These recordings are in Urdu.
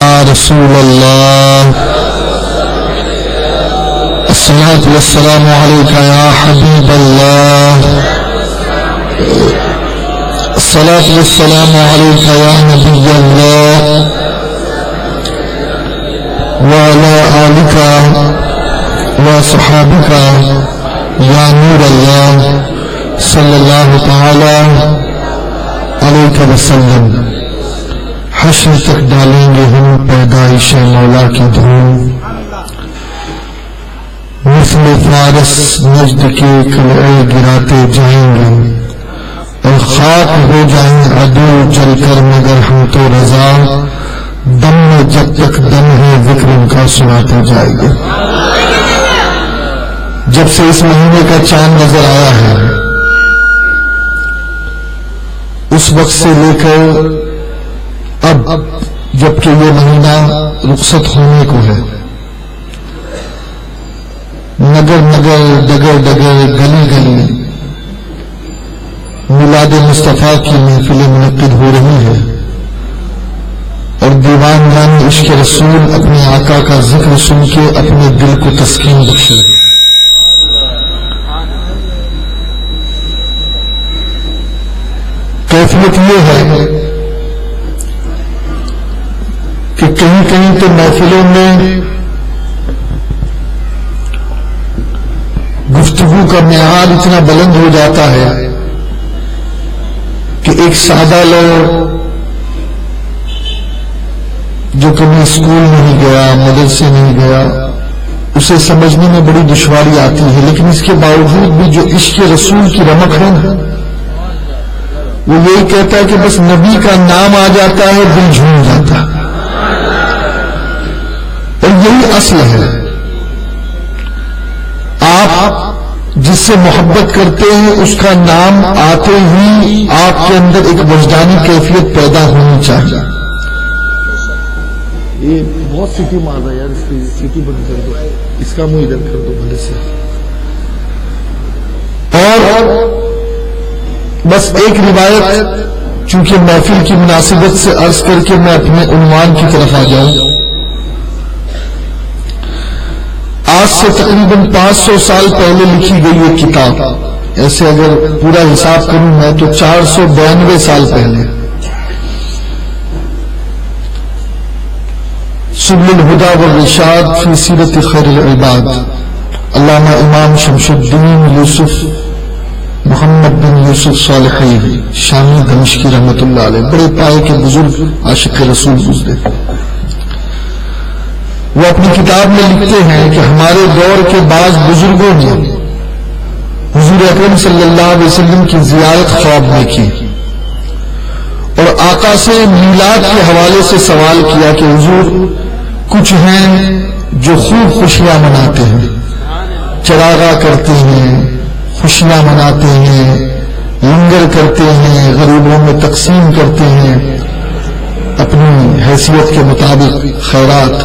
رسول اللہ الصلاۃ والسلام علیک یا حبیب اللہ الصلاۃ والسلام علیک یا نبی اللہ وعلی آلک وصحابک یا نور اللہ صلی اللہ تعالی علیہ وسلم۔ حشر تک ڈالیں گے ہم پیدائش مولا کی دھوم، مثل فارس نجد کے قلعے گراتے جائیں گے اور خاک ہو جائیں عدو جل کر، مگر ہم تو رضا دم میں جب تک دم ہے ذکر ان کا سناتے جائیں گے۔ جب سے اس مہینے کا چاند نظر آیا ہے اس وقت سے لے کر اب جبکہ یہ مہینہ رخصت ہونے کو ہے، نگر نگر ڈگر ڈگر گلی گلی میلاد مصطفیٰ کی محفلیں منعقد ہو رہی ہے اور دیوان جان عشق رسول اپنے آقا کا ذکر سن کے اپنے دل کو تسکین بخش رہے۔ کیفیت یہ ہے کہ کہیں کہیں تو محفلوں میں گفتگو کا معیار اتنا بلند ہو جاتا ہے کہ ایک سادہ لوگ جو کبھی اسکول نہیں گیا، مدرسے نہیں گیا، اسے سمجھنے میں بڑی دشواری آتی ہے، لیکن اس کے باوجود بھی جو عشق رسول کی رمق ہے وہ یہی کہتا ہے کہ بس نبی کا نام آ جاتا ہے دل جھوم جاتا ہے، اور یہی اصل ہے۔ آپ جس سے محبت کرتے ہیں اس کا نام آتے ہی آپ کے اندر ایک وجدانی کیفیت پیدا ہونی چاہیے۔ یہ بہت سیٹی مار رہا ہے یار، اس کی سیٹی بند کر دو، اس کا منہ ادھر کر دو بھلے سے۔ اور بس ایک روایت چونکہ محفل کی مناسبت سے عرض کر کے میں اپنے عنوان کی طرف آ جاؤں۔ آج سے تقریباً 500 سال پہلے لکھی گئی یہ کتاب، ایسے اگر پورا حساب کروں میں تو 492 سال پہلے، سبل الہدی والرشاد فی سیرت خیر العباد، علامہ امام شمس الدین یوسف محمد بن یوسف صالحی شامی دمشقی رحمۃ اللہ علیہ، بڑے پائے کے بزرگ عاشق رسول گزرے۔ وہ اپنی کتاب میں لکھتے ہیں کہ ہمارے دور کے بعض بزرگوں نے حضور اکرم صلی اللہ علیہ وسلم کی زیارت خواب میں کی اور آقا سے میلاد کے حوالے سے سوال کیا کہ حضور کچھ ہیں جو خوب خوشیاں مناتے ہیں، چراغاں کرتے ہیں، خوشیاں مناتے ہیں، لنگر کرتے ہیں، غریبوں میں تقسیم کرتے ہیں اپنی حیثیت کے مطابق خیرات،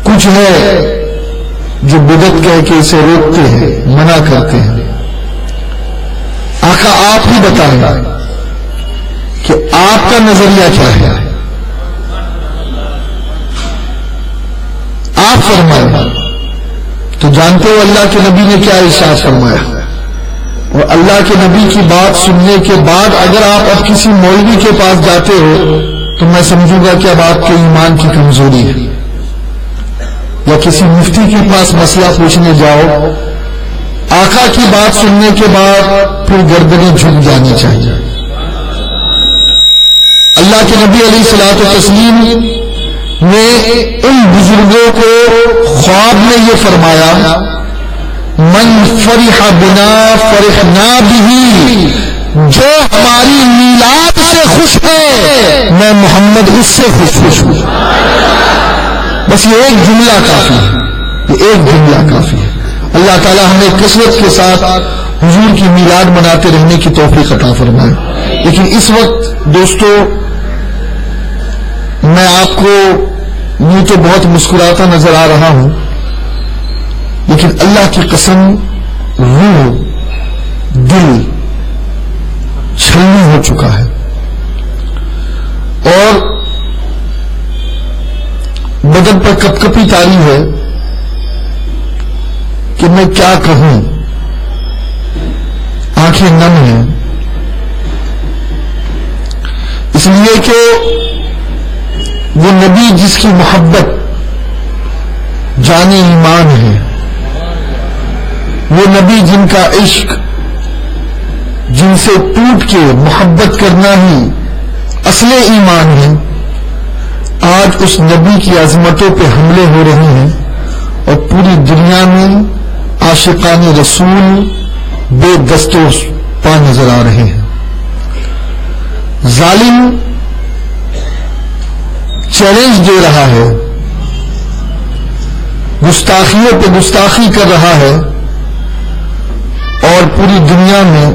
کچھ ہے جو بدعت کہہ کے اسے روکتے ہیں، منع کرتے ہیں۔ آقا آپ ہی بتائیں کہ آپ کا نظریہ کیا ہے، آپ فرمائیں۔ تو جانتے ہو اللہ کے نبی نے کیا ارشاد فرمایا، اور اللہ کے نبی کی بات سننے کے بعد اگر آپ اب کسی مولوی کے پاس جاتے ہو تو میں سمجھوں گا کہ اب آپ کے ایمان کی کمزوری ہے، یا کسی مفتی کے پاس مسئلہ پوچھنے جاؤ، آقا کی بات سننے کے بعد پھر گردنیں جھک جانی چاہیے۔ اللہ کے نبی علیہ الصلوۃ والتسلیم نے ان بزرگوں کو خواب میں یہ فرمایا، من فرح بنا فرحنا بہ، جو ہماری میلاد سے خوش ہے میں محمد اس سے خوش ہوں۔ بس یہ ایک جملہ کافی ہے، یہ ایک جملہ کافی ہے۔ اللہ تعالی ہمیں کثرت کے ساتھ حضور کی میلاد مناتے رہنے کی توفیق عطا فرمائے۔ لیکن اس وقت دوستو میں آپ کو یوں تو بہت مسکراتا نظر آ رہا ہوں، لیکن اللہ کی قسم روح دل چھلنی ہو چکا ہے، اور بدن پر کپ کپی تاری ہے کہ میں کیا کہوں، آنکھیں نم ہیں، اس لیے کہ وہ نبی جس کی محبت جان ایمان ہے، وہ نبی جن کا عشق، جن سے ٹوٹ کے محبت کرنا ہی اصل ایمان ہے، آج اس نبی کی عظمتوں پہ حملے ہو رہے ہیں اور پوری دنیا میں عاشقان رسول بے دست و پا نظر آ رہے ہیں۔ ظالم چیلنج دے رہا ہے، گستاخیوں پہ گستاخی کر رہا ہے اور پوری دنیا میں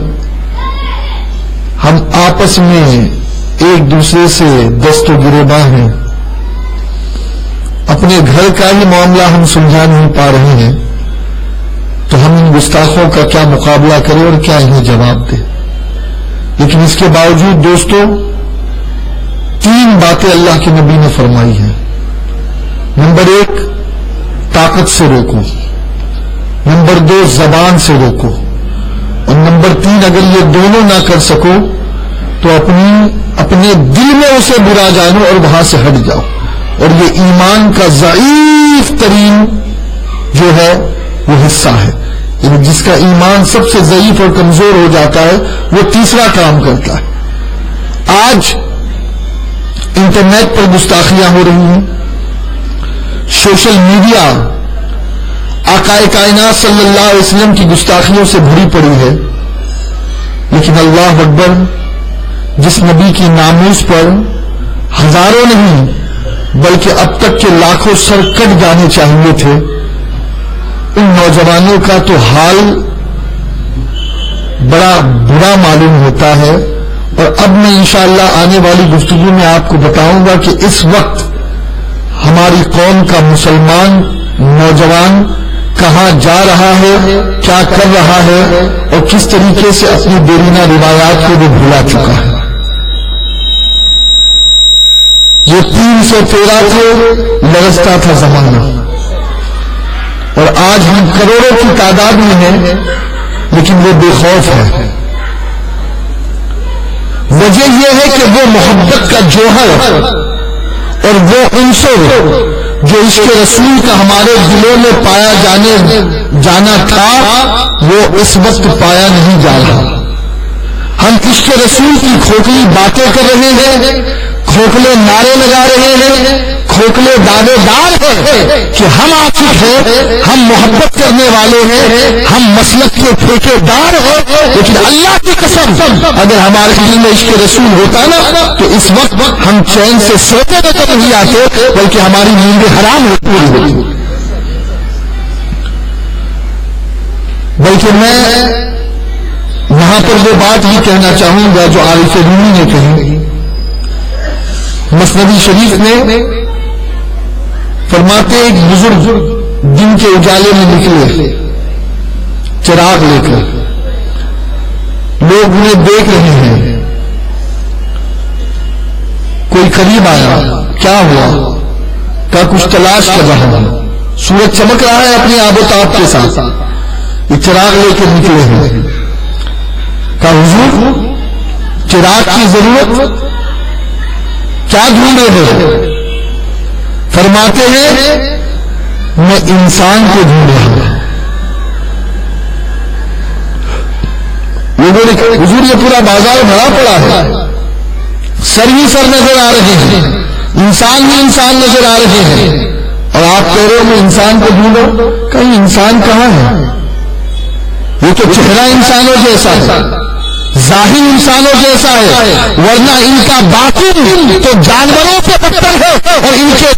ہم آپس میں ایک دوسرے سے دست و گریباں ہیں، اپنے گھر کا ہی معاملہ ہم سلجھا نہیں پا رہے ہیں، تو ہم ان گستاخوں کا کیا مقابلہ کریں اور کیا انہیں جواب دیں۔ لیکن اس کے باوجود دوستو، 3 باتیں اللہ کے نبی نے فرمائی ہیں۔ نمبر 1، طاقت سے روکو، نمبر 2، زبان سے روکو، اور نمبر 3، اگر یہ دونوں نہ کر سکو تو اپنے دل میں اسے برا جانو اور وہاں سے ہٹ جاؤ۔ اور یہ ایمان کا ضعیف ترین جو ہے وہ حصہ ہے، یعنی جس کا ایمان سب سے ضعیف اور کمزور ہو جاتا ہے وہ تیسرا کام کرتا ہے۔ آج انٹرنیٹ پر گستاخیاں ہو رہی ہیں، سوشل میڈیا آقا کائنات صلی اللہ علیہ وسلم کی گستاخیوں سے بھری پڑی ہے، لیکن اللہ اکبر، جس نبی کی ناموس پر ہزاروں نہیں بلکہ اب تک کے لاکھوں سر کٹ جانے چاہیے تھے، ان نوجوانوں کا تو حال بڑا برا معلوم ہوتا ہے۔ اور اب میں انشاءاللہ آنے والی گفتگو میں آپ کو بتاؤں گا کہ اس وقت ہماری قوم کا مسلمان نوجوان کہاں جا رہا ہے، کیا کر رہا ہے اور کس طریقے سے اپنی دیرینہ روایات کو بھی بھلا چکا ہے۔ یہ 313 تھے، لرزتا تھا زمانہ، اور آج ہم کروڑوں کی تعداد میں ہیں لیکن وہ بے خوف ہے۔ وجہ یہ ہے کہ وہ محبت کا جوہر اور وہ عنصر جو عشق رسول کا ہمارے دلوں میں پایا جانا تھا وہ اس وقت پایا نہیں جا رہا۔ ہم عشق رسول کی کھوکھلی باتیں کر رہے ہیں، کھوکھلے نعرے لگا رہے ہیں، کھوکھلے دعوے دار ہیں کہ ہم عاشق ہیں، ہم محبت کرنے والے ہیں، ہم مسلک کے ٹھیکے دار ہیں، لیکن اللہ کی قسم اگر ہمارے دل میں عشق رسول ہوتا نا تو اس وقت ہم چین سے سوتے نظر نہیں آتے بلکہ ہماری نیندیں حرام ہوتی۔ بلکہ میں یہاں پر وہ بات ہی کہنا چاہوں گا جو عارف رومی نے کہی۔ مسند شریف میں فرماتے ایک بزرگ دن کے اجالے میں نکلے چراغ لے کر، لوگ انہیں دیکھ رہے ہیں، کوئی قریب آیا، کیا ہوا؟ کہا کچھ تلاش کر رہا ہوں، سورج چمک رہا ہے اپنی آب و تاب کے ساتھ، یہ چراغ لے کے نکلے ہیں۔ کہا حضور چراغ کی ضرورت کیا ڈھونڈے ہیں؟ فرماتے ہیں میں انسان کو ڈھونڈ رہا ہوں۔ لوگوں نے کہا حضور یہ پورا بازار بھرا پڑا ہے، سر ہی سر نظر آ رہے ہیں، انسان ہی انسان نظر آ رہے ہیں، اور آپ کہہ رہے ہو میں انسان کو ڈھونڈو؟ کہیں انسان کہاں ہے؟ یہ تو چہرہ انسانوں جیسا ہے، ظاہر انسانوں جیسا ہے، ورنہ ان کا باطن تو جانوروں سے بدتر ہے، اور ان کے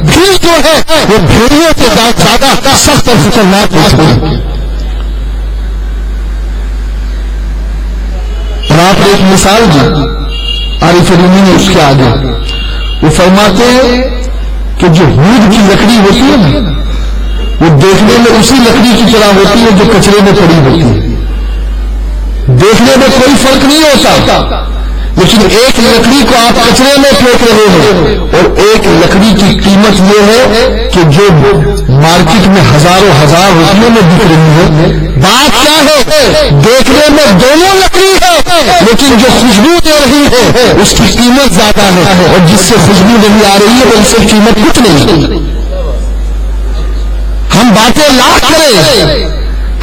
دل جو ہے وہ بھیڑیوں سے زیادہ سخت اور خطرناک ہوتے ہیں۔ اور آپ نے ایک مثال دی عارف رومی نے اس کے آگے، وہ فرماتے ہیں کہ جو ہود کی لکڑی ہوتی ہے نا وہ دیکھنے میں اسی لکڑی کی طرح ہوتی ہے جو کچرے میں پڑی ہوتی ہے، دیکھنے میں کوئی فرق نہیں ہوتا، لیکن ایک لکڑی کو آپ کچرے میں پھینک رہے ہیں اور ایک لکڑی کی قیمت قیمت یہ ہے کہ جو مارکیٹ میں ہزاروں ہزار روپیوں میں بک رہی ہے، بات کیا ہے دیکھنے میں دونوں لکڑی ہے لیکن جو خوشبو دے رہی ہے اس کی قیمت زیادہ ہے، اور جس سے خوشبو نہیں آ رہی ہے اس سے قیمت کچھ نہیں۔ ہم باتیں لاکھ کریں،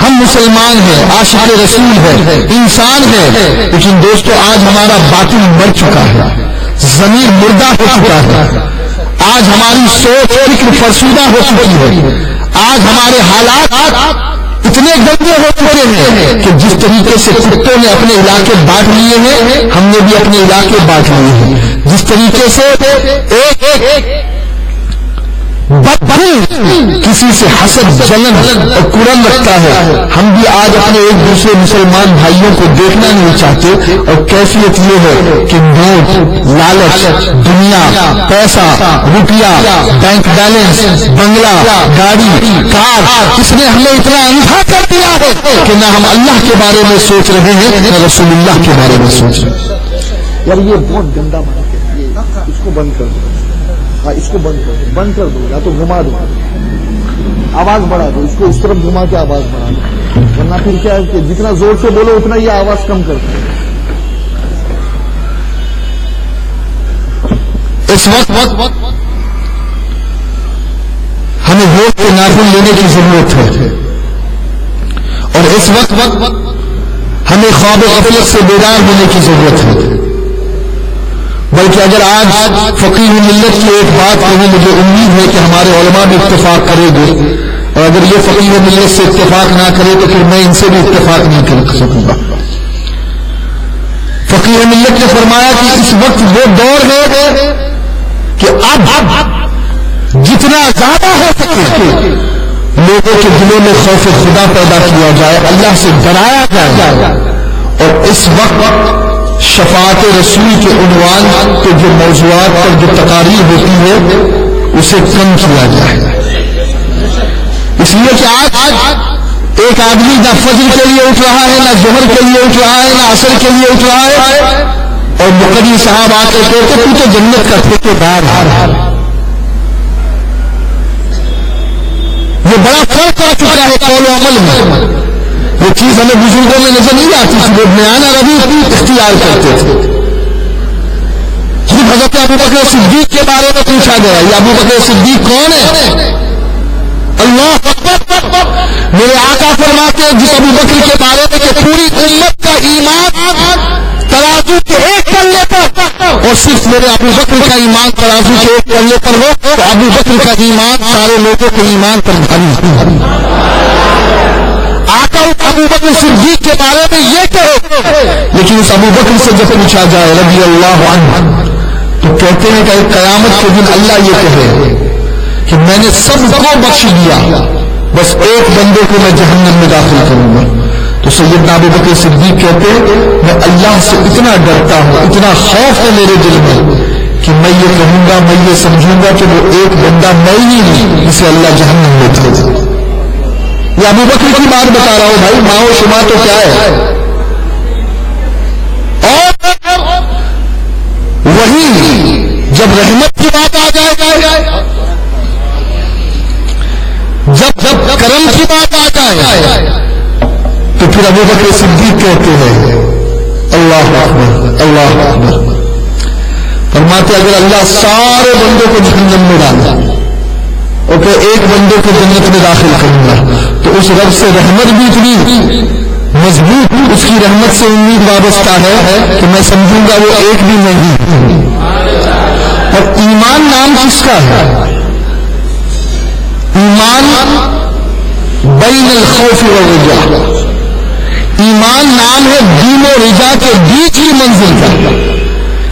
ہم مسلمان ہیں، عاشق رسول ہیں، انسان ہیں، لیکن دوستو آج ہمارا باطن مر چکا ہے، ضمیر مردہ ہو چکا ہے، آج ہماری سوچ فکر فرسودہ ہو چکی ہے، آج ہمارے حالات اتنے گندے ہو چکے ہیں کہ جس طریقے سے کتوں نے اپنے علاقے بانٹ لیے ہیں ہم نے بھی اپنے علاقے بانٹ لیے ہیں، جس طریقے سے ایک کسی سے حسد جلن اور کرن رکھتا ہے، ہم بھی آج اپنے ایک دوسرے مسلمان بھائیوں کو دیکھنا نہیں چاہتے، اور کیفیت یہ ہے کہ نوٹ، لالچ، دنیا، پیسہ، روپیہ، بینک بیلنس، بنگلہ، گاڑی، کار، اس نے ہمیں اتنا اندھا کر دیا ہے کہ نہ ہم اللہ کے بارے میں سوچ رہے ہیں نہ رسول اللہ کے بارے میں سوچ رہے ہیں۔ یار یہ بہت گندا بات ہے، اس کو بند کر دو، ہاں اس کو بند کر دو، یا تو گھما دو، آواز بڑھا دو، اس کو اس طرف گھما کے آواز بڑھا دو، ورنہ پھر کیا ہے کہ جتنا زور سے بولو اتنا یہ آواز کم کرتا ہے۔ اس وقت ہمیں ووٹ کے ناخن لینے کی ضرورت ہے، اور اس وقت ہمیں خواب غفلت سے بیدار ہونے کی ضرورت ہے، بلکہ اگر آج فقیہ ملت کی ایک بات کہیں مجھے امید ہے کہ ہمارے علماء بھی اتفاق کریں گے، اور اگر یہ فقیہ ملت سے اتفاق نہ کرے تو پھر میں ان سے بھی اتفاق نہیں کر سکوں گا۔ فقیہ ملت نے فرمایا کہ اس وقت وہ دور ہے کہ اب جتنا زیادہ ہو سکے لوگوں کے دلوں میں خوف خدا پیدا کیا جائے، اللہ سے ڈرایا جائے، اور اس وقت شفاعت رسول کے عنوان کے جو موضوعات پر جو تقاریر ہوتی ہے اسے کم کیا جائے، اس لیے کہ آج ایک آدمی نہ فجر کے لیے اٹھ رہا ہے، نہ ظہر کے لیے اٹھ رہا ہے، نہ عصر کے لیے اٹھ رہا ہے، اور مقرری صاحب آ کے کہتے تو تو جنت کا ٹھیکیدار ہے۔ یہ بڑا فرق آ چکا ہے قول و عمل میں، یہ چیز ہمیں بزرگوں میں نظر نہیں آتی تھی، وہ میانہ روی اختیار کرتے تھے۔ خود حضرت ابو بکر صدیق کے بارے میں پوچھا گیا، یہ ابو بکر صدیق کون ہے؟ اللہ اکبر، میرے آقا فرماتے ہیں جس ابو بکر کے بارے میں کہ پوری امت کا ایمان ترازو کے ایک پلے پر، اور صرف میرے ابو بکر کا ایمان ترازو کے ایک پلے پر ہو تو ابو بکر کا ایمان سارے لوگوں کے ایمان پر بھاری۔ آقا ابو بکر صدیق کے بارے میں یہ کہو، لیکن اس ابو بکر سے جب پوچھا جائے رضی اللہ عنہ تو کہتے ہیں کہ قیامت کے دن اللہ یہ کہے کہ میں نے سب کو بخش دیا، بس ایک بندے کو میں جہنم میں داخل کروں گا۔ تو سیدنا ابو بکر صدیق کہتے میں اللہ سے اتنا ڈرتا ہوں، اتنا خوف ہے میرے دل میں کہ میں یہ کہوں گا، میں یہ سمجھوں گا کہ وہ ایک بندہ میں ہی نہیں جسے اللہ جہنم میں دے دے۔ یہ ابو بکر کی بات بتا رہا ہوں بھائی، ماں و شما تو کیا ہے، اور وہی جب رحمت کی بات آ جائے، جب کرم کی بات آ جائے تو پھر ابو بکر صدیق کہتے ہیں اللہ اکبر اللہ اکبر، فرماتے اگر اللہ سارے بندوں کو جہنم میں ڈالا اور کہ ایک بندے کو جنت میں داخل کروں گا تو اس رب سے رحمت بھی اتنی مضبوط، اس کی رحمت سے امید وابستہ ہے کہ میں سمجھوں گا وہ ایک بھی نہیں۔ اور ایمان نام کس کا ہے؟ ایمان بین الخوف والرجاء، ایمان نام ہے دین و رجا کے بیچ کی منزل کا،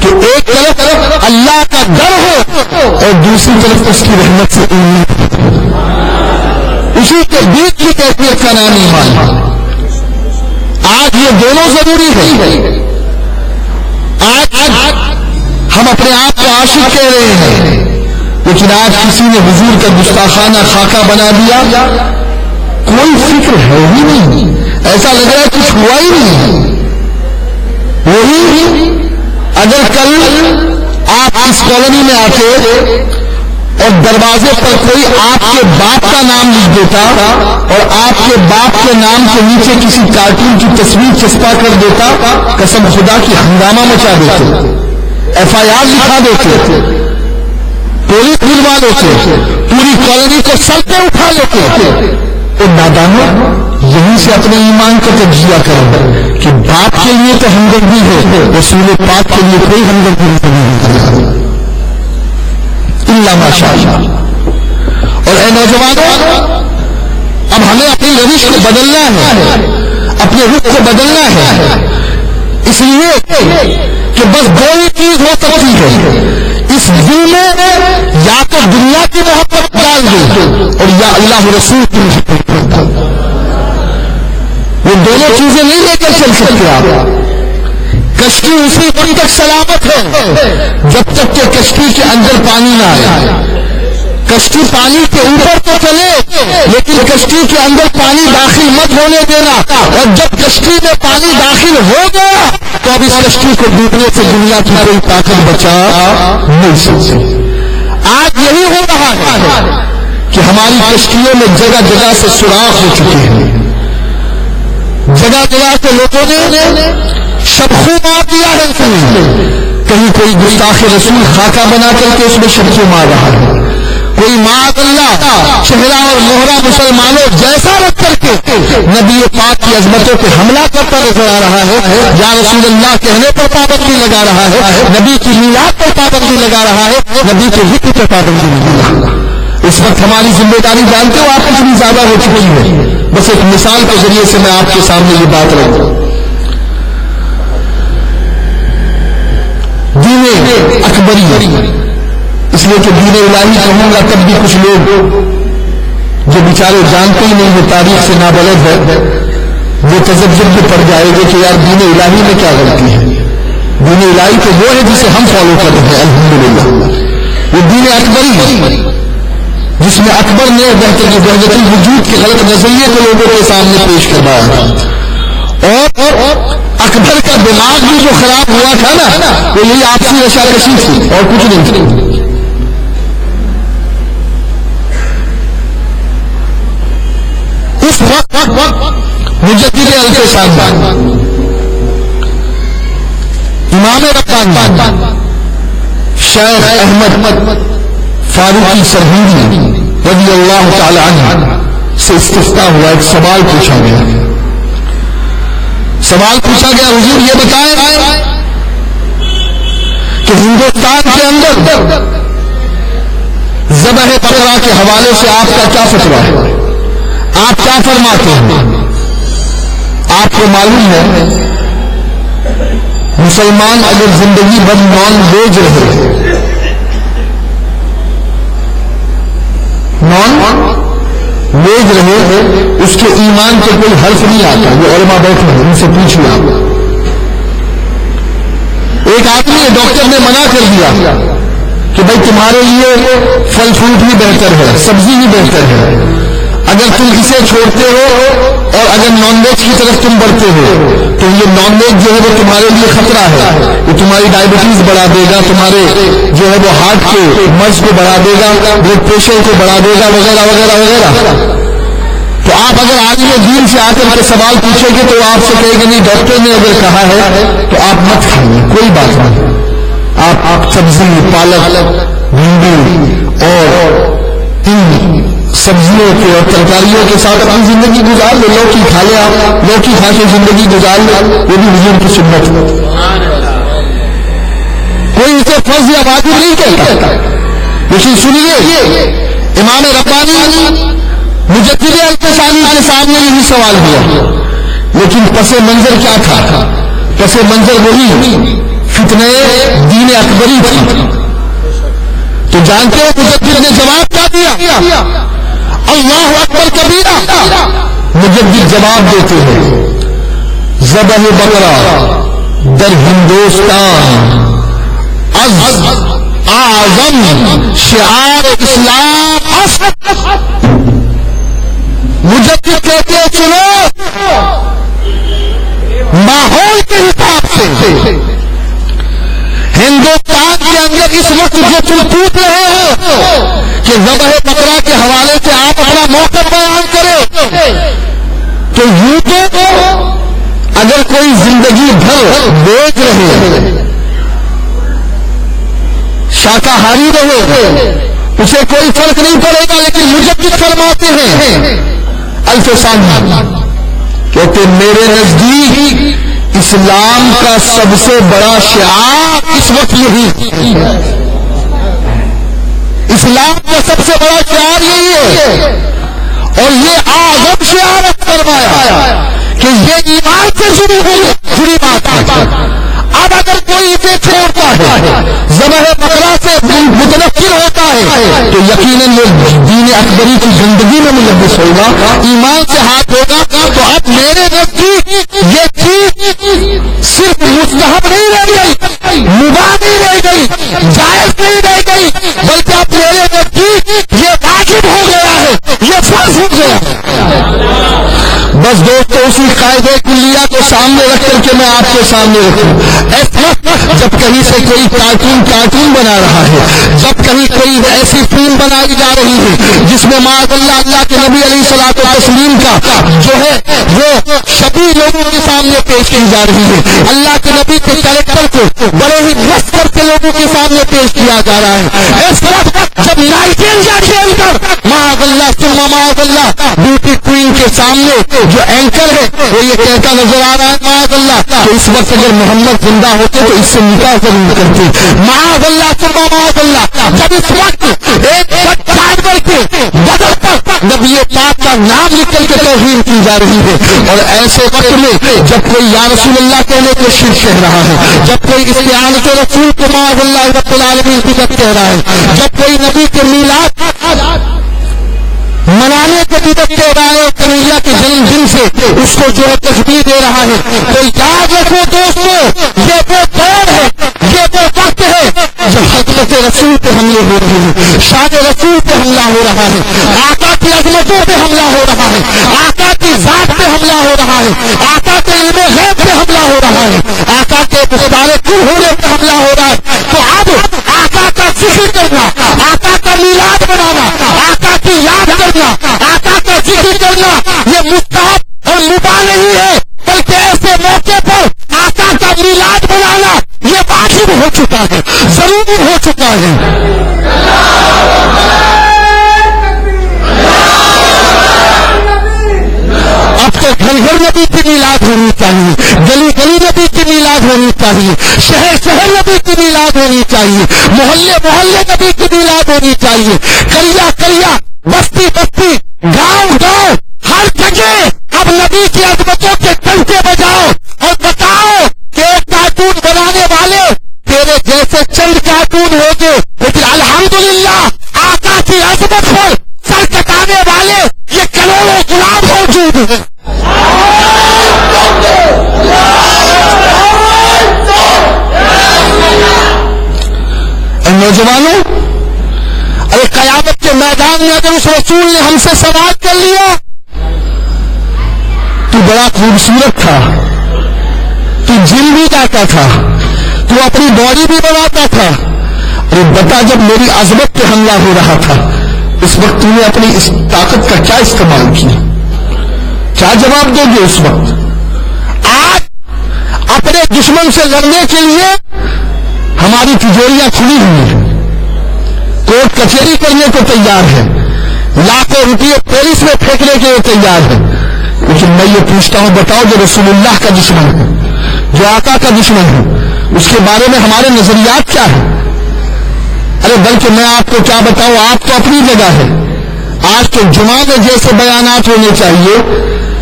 کہ ایک طرف اللہ کا ڈر ہو اور دوسری طرف اس کی رحمت سے امید، اسی کے بیچ کی کیفیت کا نام ایمان۔ آج یہ دونوں ضروری ہے۔ آج ہم اپنے آپ کو عاشق کہہ رہے ہیں، لیکن آج کسی نے حضور کا گستاخانہ خاکہ بنا دیا، کوئی فکر ہے ہی نہیں، ایسا لگ رہا ہے کچھ ہوا ہی نہیں۔ وہی اگر کل آپ اس کالونی میں آتے اور دروازے پر کوئی آپ کے باپ کا نام لکھ دیتا اور آپ کے باپ کے نام کے نیچے کسی کارٹون کی تصویر چسپا کر دیتا، قسم خدا کی ہنگامہ مچا دیتے، ایف آئی آر لکھا دیتے، پولیس بلوا لیتے، پوری کالونی کو سر پہ اٹھا لیتے۔ اور نادانوں، یہیں سے اپنے ایمان کا تجزیہ کرو کہ باپ کے لیے تو ہمدردی ہے، رسول پاک کے لیے کوئی ہمدردی نہیں الا ماشاء اللہ۔ اور اے نوجوانوں، اب ہمیں اپنی روش کو بدلنا ہے، اپنے رخ کو بدلنا ہے، اس لیے کہ بس دو ہی چیز ہو سکتی ہے اس دل میں، یا تو دنیا کی محبت ڈال دو اور یا اللہ رسول کی محبت ڈال دو۔ وہ دونوں چیزیں نہیں لے کر چل سکتے آپ۔ کشتی اسی وقت تک سلامت ہے جب تک کہ کشتی کے اندر پانی نہ آئے۔ کشتی پانی کے اوپر تو چلے لیکن کشتی کے اندر پانی داخل مت ہونے دینا، اور جب کشتی میں پانی داخل ہو گیا تو اب اس کشتی کو ڈوبنے سے دنیا کی کوئی طاقت بچا نہیں سکتی۔ آج یہی ہو رہا ہے کہ ہماری کشتیوں میں جگہ جگہ سے سوراخ ہو چکے ہیں، جگہ جگہ سے لوگوں نے شبخو مار دیا ہے، کہیں کوئی گستاخ رسول خاکہ بنا کر کے اس میں شبخو مار رہا ہے، کوئی معاذ اللہ چہرہ اور مہرہ مسلمانوں جیسا رکھ کر کے نبی پاک کی عظمتوں پہ حملہ کرتا نظر آ رہا ہے، یا رسول اللہ کہنے پر پابندی لگا رہا ہے، نبی کی میلاد پر پابندی لگا رہا ہے، نبی کے ذکر پر پابندی لگا رہا ہے۔ اس وقت ہماری ذمہ داری جانتے ہو آپ کتنی زیادہ ہو چکی ہے؟ بس ایک مثال کے ذریعے سے میں آپ کے سامنے یہ بات رکھوں۔ دین اکبری، اس لیے کہ دین الہی کہوں گا تب بھی کچھ لوگ جو بیچارے جانتے ہی نہیں وہ تاریخ سے نابلد ہے، وہ تذبذب میں پڑ جائے گا کہ یار دین الہی میں کیا غلطی ہے۔ دین الہی تو وہ ہے جسے ہم فالو کر رہے ہیں الحمدللہ، وہ دین اکبری ہے جس میں اکبر نے وحدت الوجود کے غلط نظریے کو لوگوں کے سامنے پیش کروایا، اور اکبر کا دماغ بھی جو خراب ہوا تھا نا وہ یہی آپسی رشاکشی تھی اور کچھ نہیں تھی۔ اس وقت مجدد الفسان امام ربانی شیخ احمد فاروقی سرہندی رضی اللہ تعالی عنہ سے استفتاء ہوا، ایک سوال پوچھا گیا۔ سوال پوچھا گیا، حضور یہ بتائیں کہ ہندوستان کے اندر ذبح بقرہ کے حوالے سے آپ کا کیا فتویٰ ہے، آپ کیا فرماتے ہیں؟ آپ کو معلوم ہے مسلمان اگر زندگی بھر نان ویج رہے، اس کے ایمان کو کوئی حرف نہیں آتا۔ وہ علماء بیٹھے ہیں، ان سے پوچھیے آپ۔ ایک آدمی ہے، ڈاکٹر نے منع کر دیا کہ بھائی تمہارے لیے پھل فروٹ ہی بہتر ہے، سبزی ہی بہتر ہے، اگر تم اسے چھوڑتے ہو اور اگر نان ویج کی طرف تم بڑھتے ہو تو یہ نان ویج جو ہے وہ تمہارے لیے خطرہ ہے، وہ تمہاری ڈائبٹیز بڑھا دے گا، تمہارے جو ہے وہ ہارٹ کے مرض کو بڑھا دے گا، بلڈ پریشر کو بڑھا دے گا، وغیرہ وغیرہ وغیرہ۔ تو آپ اگر عالم دین سے آ کر کے سوال پوچھیں گے تو آپ سے کہے گا نہیں ڈاکٹر نے اگر کہا ہے تو آپ مت کھائیے، کوئی بات نہیں، آپ سبزی، پالک، بھنڈی اور ان سبزیوں کے اور ترکاریوں کے ساتھ اپنی زندگی گزار لو، لوکی کھا لے، آپ لوکی کھا کے زندگی گزار لو، یہ بھی حضور کی سنت ہے، کوئی اسے فرض یا واجب نہیں کہتا۔ لیکن سنیے، امام ربانی مجدد الفسانی کے سامنے یہی سوال ہوا، لیکن پس منظر کیا تھا؟ پس منظر وہی فتنہ دین اکبری تھی۔ تو جانتے ہو مجدد نے جواب کیا دیا؟ اللہ اکبر کبیرہ۔ مجدد جواب دیتے ہیں ذبح بقرہ در ہندوستان از اعظم شعار اسلام۔ مجدد کہتے ہیں سنو، ماحول کے حساب سے ہندوستان کے اندر اس وقت جو تم پوچھ رہے ہو کہ ذبح بقرہ کے حوالے سے آپ اپنا موقف بیان کریں تو یوں تو اگر کوئی زندگی بھر بیچ رہے شاکاہاری رہے اسے کوئی فرق نہیں پڑے گا، لیکن مجدد فرماتے ہیں الف ثانی کہتے میرے نزدیک اسلام کا سب سے بڑا شعار اس وقت یہی، اسلام کا سب سے بڑا شعار یہی ہے، اور یہ اعظم شعار فرمایا کہ یہ ایمان سے جڑی بات ہے۔ اب اگر کوئی اسے چھوڑتا ہے، ذبح بقرہ سے متنفر ہوتا ہے، تو یقیناً یہ دین اکبری کی زندگی میں ملوث ہوگا، ایمان سے ہاتھ ہوگا۔ تو اب میرے نزدیک یہ چیز صرف مستحب نہیں رہ گئی، مباح نہیں رہ گئی، جائز نہیں رہ گئی، بلکہ اب میرے نزدیک یہ واجب ہو گیا ہے، یہ فرض ہو گیا ہے۔ بس دوستو اسی قاعدے کلیہ کو سامنے رکھ کر کے میں آپ کے سامنے رکھوں، جب کہیں سے کوئی کارٹون بنا رہا ہے، جب کہیں کوئی ایسی فلم بنائی جا رہی ہے جس میں معاذ اللہ کے نبی علیہ الصلوۃ والتسلیم کا جو ہے وہ شبیہ لوگوں کے سامنے پیش کی جا رہی ہے، اللہ کے نبی کے کیریکٹر کو بڑے ہی مست کر کے لوگوں کے سامنے پیش کیا جا رہا ہے، اس وقت جب نائٹینجا کھیل کر معاذ اللہ بیوٹی کوئین کے سامنے جو اینکر ہے وہ یہ کہتا نظر آ رہا ہے معاذ اللہ تو اس وقت اگر محمد زندہ ہوتے تو اس سے نکاح ضرور کرتے، معاذ اللہ جب اس وقت ایک جانور کے بدن پر نبی پاک کا نام نکل کے توہین کی جا رہی ہے، اور ایسے وقت میں جب کوئی یا رسول اللہ کہنے کو شرک کہہ رہا ہے، جب کوئی استعانت رسول کو معاذ اللہ رب العالمین بدعت کہہ رہا ہے، جب کوئی نبی کے میلاد منانے کو بدعت کہہ رہا ہے اور کنہیا کے جنم دن سے اس کو جو ہے تشبیہ دے رہا ہے، تو یاد رکھو دوستو یہ وہ دور ہے، یہ وہ وقت ہے جب حضرت رسول پہ حملے ہو رہے ہیں، شان رسول پہ حملہ ہو رہا ہے، آقا کی عظمتوں پہ حملہ ہو رہا ہے، آقا کی ذات پہ حملہ ہو رہا ہے، آقا کے علم غیب پہ حملہ ہو رہا ہے، آقا کے مختار کل ہونے پہ حملہ ہو رہا ہے۔ تو اب آقا کا ذکر کرنا، آقا کا میلاد منانا، آقا کی یاد کرنا، آقا کا ذکر کرنا یہ مستحب اور مباح نہیں ہے، بلکہ ایسے موقع پر آقا کا میلاد منانا یہ واجب ہو چکا ہے، ضروری ہو چکا ہے۔ اب تو گھر گھر نبی کی میلاد ہونی چاہیے، گلی گلی نبی کی میلاد ہونی چاہیے، شہر شہر نبی کی میلاد ہونی چاہیے، محلے محلے نبی کی میلاد ہونی چاہیے، قریہ قریہ، بستی بستی، گاؤں گاؤں، ہر جگہ اب نبی کی عظمتوں کے ڈنکے بجاؤ اور بتاؤ کہ ایک کارٹون بنانے والے تیرے جیسے چند کارٹون ہو گے، لیکن الحمدللہ آقا کی عظمت پر سر کٹانے والے یہ کروڑوں غلام موجود ہیں۔ نوجوانوں ارے قیامت کے میدان میں اگر اس رسول نے ہم سے سوال کر لیا تو بڑا خوبصورت تھا، تو جم بھی جاتا تھا، تو اپنی باڈی بھی بناتا تھا، ارے بتا جب میری عظمت پہ حملہ ہو رہا تھا اس وقت تم نے اپنی اس طاقت کا کیا استعمال کیا، کیا جواب دو گے اس وقت؟ آج اپنے دشمن سے لڑنے کے لیے ہماری تجوریاں کھلی ہوئی ہیں، کورٹ کچہری کرنے کو تیار ہے، لاکھوں روپئے پولیس میں پھینکنے کے لیے تیار ہے، لیکن میں یہ پوچھتا ہوں بتاؤ جو رسول اللہ کا دشمن ہے، جو آقا کا دشمن ہے، اس کے بارے میں ہمارے نظریات کیا ہیں؟ ارے بلکہ میں آپ کو کیا بتاؤں، آپ تو اپنی جگہ ہے، آج تو جمعہ میں جیسے بیانات ہونے چاہیے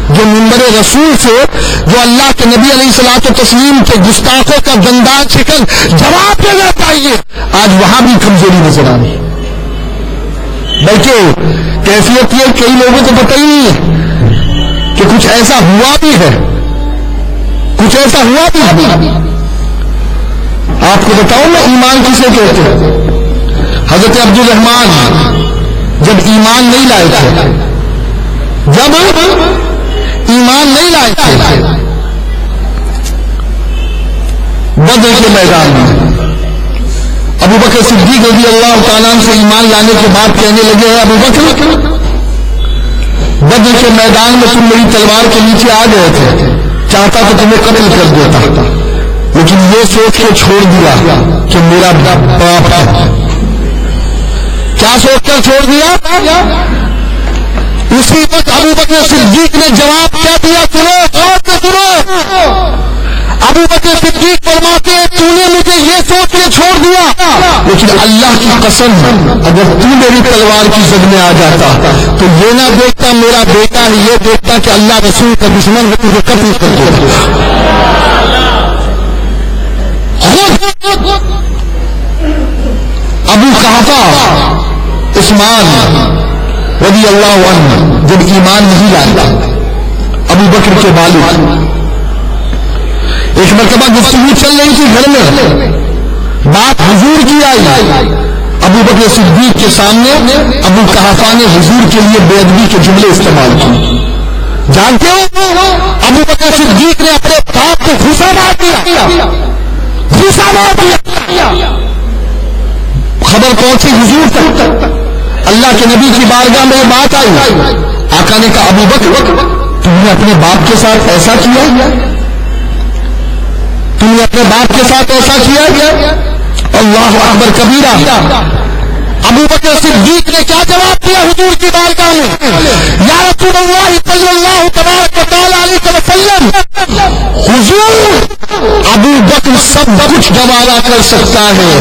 جو منبر رسول سے جو اللہ کے نبی علیہ الصلوۃ والتسلیم کے گستاخوں کا دندان شکن جواب دینا چاہیے، آج وہاں بھی کمزوری نظر آ رہی، بلکہ کیفیت یہ کئی لوگوں کو پتہ ہی نہیں ہے کہ کچھ ایسا ہوا بھی ہے، کچھ ایسا ہوا بھی ہے۔ آپ کو بتاؤں میں ایمان کسے کہتے ہیں؟ حضرت عبد الرحمن جب ایمان نہیں لائے تھے، جب ایمان نہیں لائے تھے بدر کے میدان میں، اب ابو بکر صدیق رضی اللہ تعالیٰ عنہ سے ایمان لانے کے بعد کہنے لگے ہیں ابو بکر بدر کے میدان میں تم میری تلوار کے نیچے آ گئے تھے, چاہتا تو تمہیں قتل کر دیتا, لیکن یہ سوچ کے چھوڑ دیا کہ میرا باپ ہے. کیا سوچ کر چھوڑ دیا؟ اسی وقت ابو بکر صدیق نے جواب کیا دیا؟ سنو غور سے سنو. ابو بکر صدیق فرماتے ہیں تو نے مجھے یہ سوچ کے چھوڑ دیا, لیکن اللہ کی قسم اگر تو میری تلوار کی زد میں آ جاتا تو یہ نہ دیکھتا میرا بیٹا ہے, یہ دیکھتا کہ اللہ رسول کا دشمن ہے, تجھے قتل کر دیا. ابو قحافہ عثمان رضی اللہ عنہ جب ایمان نہیں لاتا, ابو بکر کے والد, ایک مرتبہ گفتگو چل رہی تھی گھر میں, بات حضور کی آئی. ابو بکر صدیق کے سامنے ابو قحافہ نے حضور کے لیے بے ادبی کے جملے استعمال کیے. جانتے ہو ابو بکر صدیق نے اپنے باپ کو گھوسا مار دیا. خبر پہنچی حضور تک, اللہ کے نبی کی بارگاہ میں بات آئی. آقا نے کہا ابو بکر تم نے اپنے باپ کے ساتھ ایسا کیا, تم نے اپنے باپ کے ساتھ ایسا کیا. اللہ اکبر کبیرہ. ابو بکر صدیق نے کیا جواب دیا حضور کی بارگاہ میں؟ یا رسول اللہ صلی اللہ تبارک و تعالی علیہ وسلم, حضور ابو بکر سب کچھ گوارا کر سکتا ہے,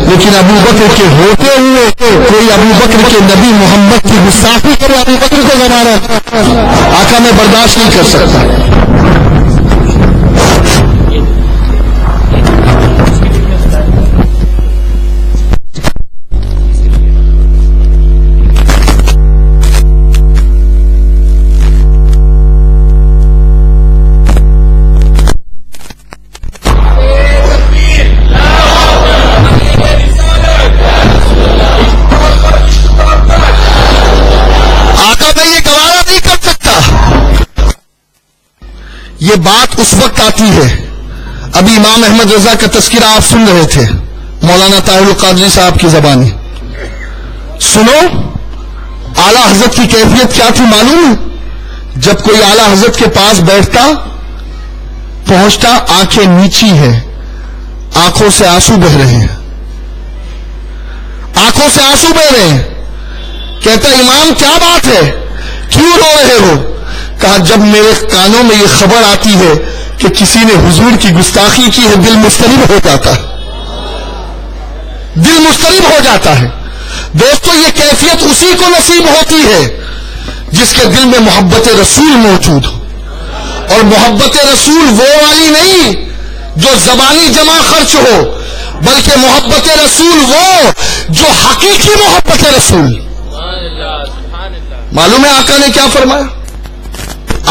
لیکن ابو بکر کے ہوتے ہوئے کوئی ابو بکر کے نبی محمد کی گستاخی کرے ابو بکر کو گوارا آقا میں برداشت نہیں کر سکتا. یہ بات اس وقت آتی ہے, ابھی امام احمد رضا کا تذکرہ آپ سن رہے تھے مولانا طاہر القادری صاحب کی زبانی. سنو اعلیٰ حضرت کی کیفیت کیا تھی معلوم ہے؟ جب کوئی اعلیٰ حضرت کے پاس بیٹھتا پہنچتا, آنکھیں نیچی ہے, آنکھوں سے آنسو بہ رہے ہیں, آنکھوں سے آنسو بہ رہے ہیں. کہتا امام کیا بات ہے, کیوں رو رہے ہو؟ کہا جب میرے کانوں میں یہ خبر آتی ہے کہ کسی نے حضور کی گستاخی کی ہے دل مضطرب ہو جاتا ہے, دل مضطرب ہو جاتا ہے. دوستو یہ کیفیت اسی کو نصیب ہوتی ہے جس کے دل میں محبت رسول موجود ہو, اور محبت رسول وہ والی نہیں جو زبانی جمع خرچ ہو, بلکہ محبت رسول وہ جو حقیقی محبت رسول. معلوم ہے آقا نے کیا فرمایا؟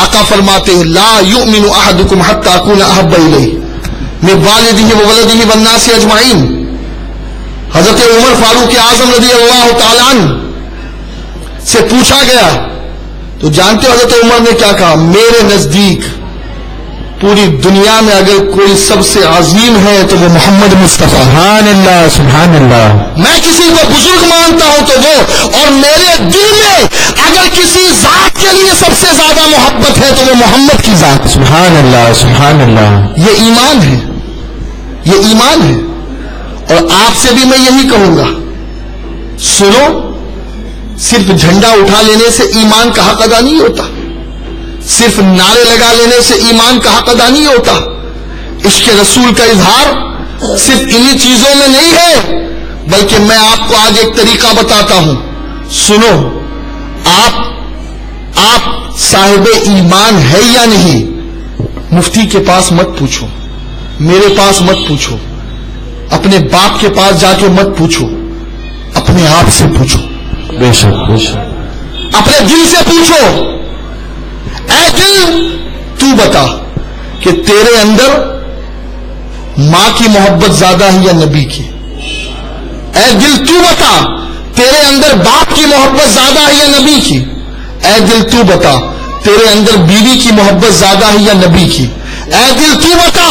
آقا فرماتے ہیں لا یؤمن احدکم حتی اکون احب الیہ من والدہ وولدہ والناس اجمعین. حضرت عمر فاروق اعظم رضی اللہ تعالیٰ عنہ سے پوچھا گیا تو جانتے ہو حضرت عمر نے کیا کہا؟ میرے نزدیک پوری دنیا میں اگر کوئی سب سے عظیم ہے تو وہ محمد مصطفیٰ. سبحان اللہ سبحان اللہ. میں کسی کو بزرگ مانتا ہوں تو وہ, اور میرے دل میں اگر کسی ذات کے لیے سب سے زیادہ محبت ہے تو وہ محمد کی ذات. سبحان اللہ سبحان اللہ. یہ ایمان ہے, یہ ایمان ہے. اور آپ سے بھی میں یہی کہوں گا, سنو صرف جھنڈا اٹھا لینے سے ایمان کا حق ادا نہیں ہوتا, صرف نعرے لگا لینے سے ایمان کا حق ادا نہیں ہوتا. عشق رسول کا اظہار صرف انہی چیزوں میں نہیں ہے, بلکہ میں آپ کو آج ایک طریقہ بتاتا ہوں. سنو, آپ صاحب ایمان ہے یا نہیں, مفتی کے پاس مت پوچھو, میرے پاس مت پوچھو, اپنے باپ کے پاس جا کے مت پوچھو, اپنے آپ سے پوچھو. بے شک بے شک. اپنے دل سے پوچھو, اے دل تو بتا کہ تیرے اندر ماں کی محبت زیادہ ہے یا نبی کی. اے دل تو بتا تیرے اندر باپ کی محبت زیادہ ہے یا نبی کی. اے دل تو بتا تیرے اندر بیوی کی محبت زیادہ ہے یا نبی کی. اے دل تو بتا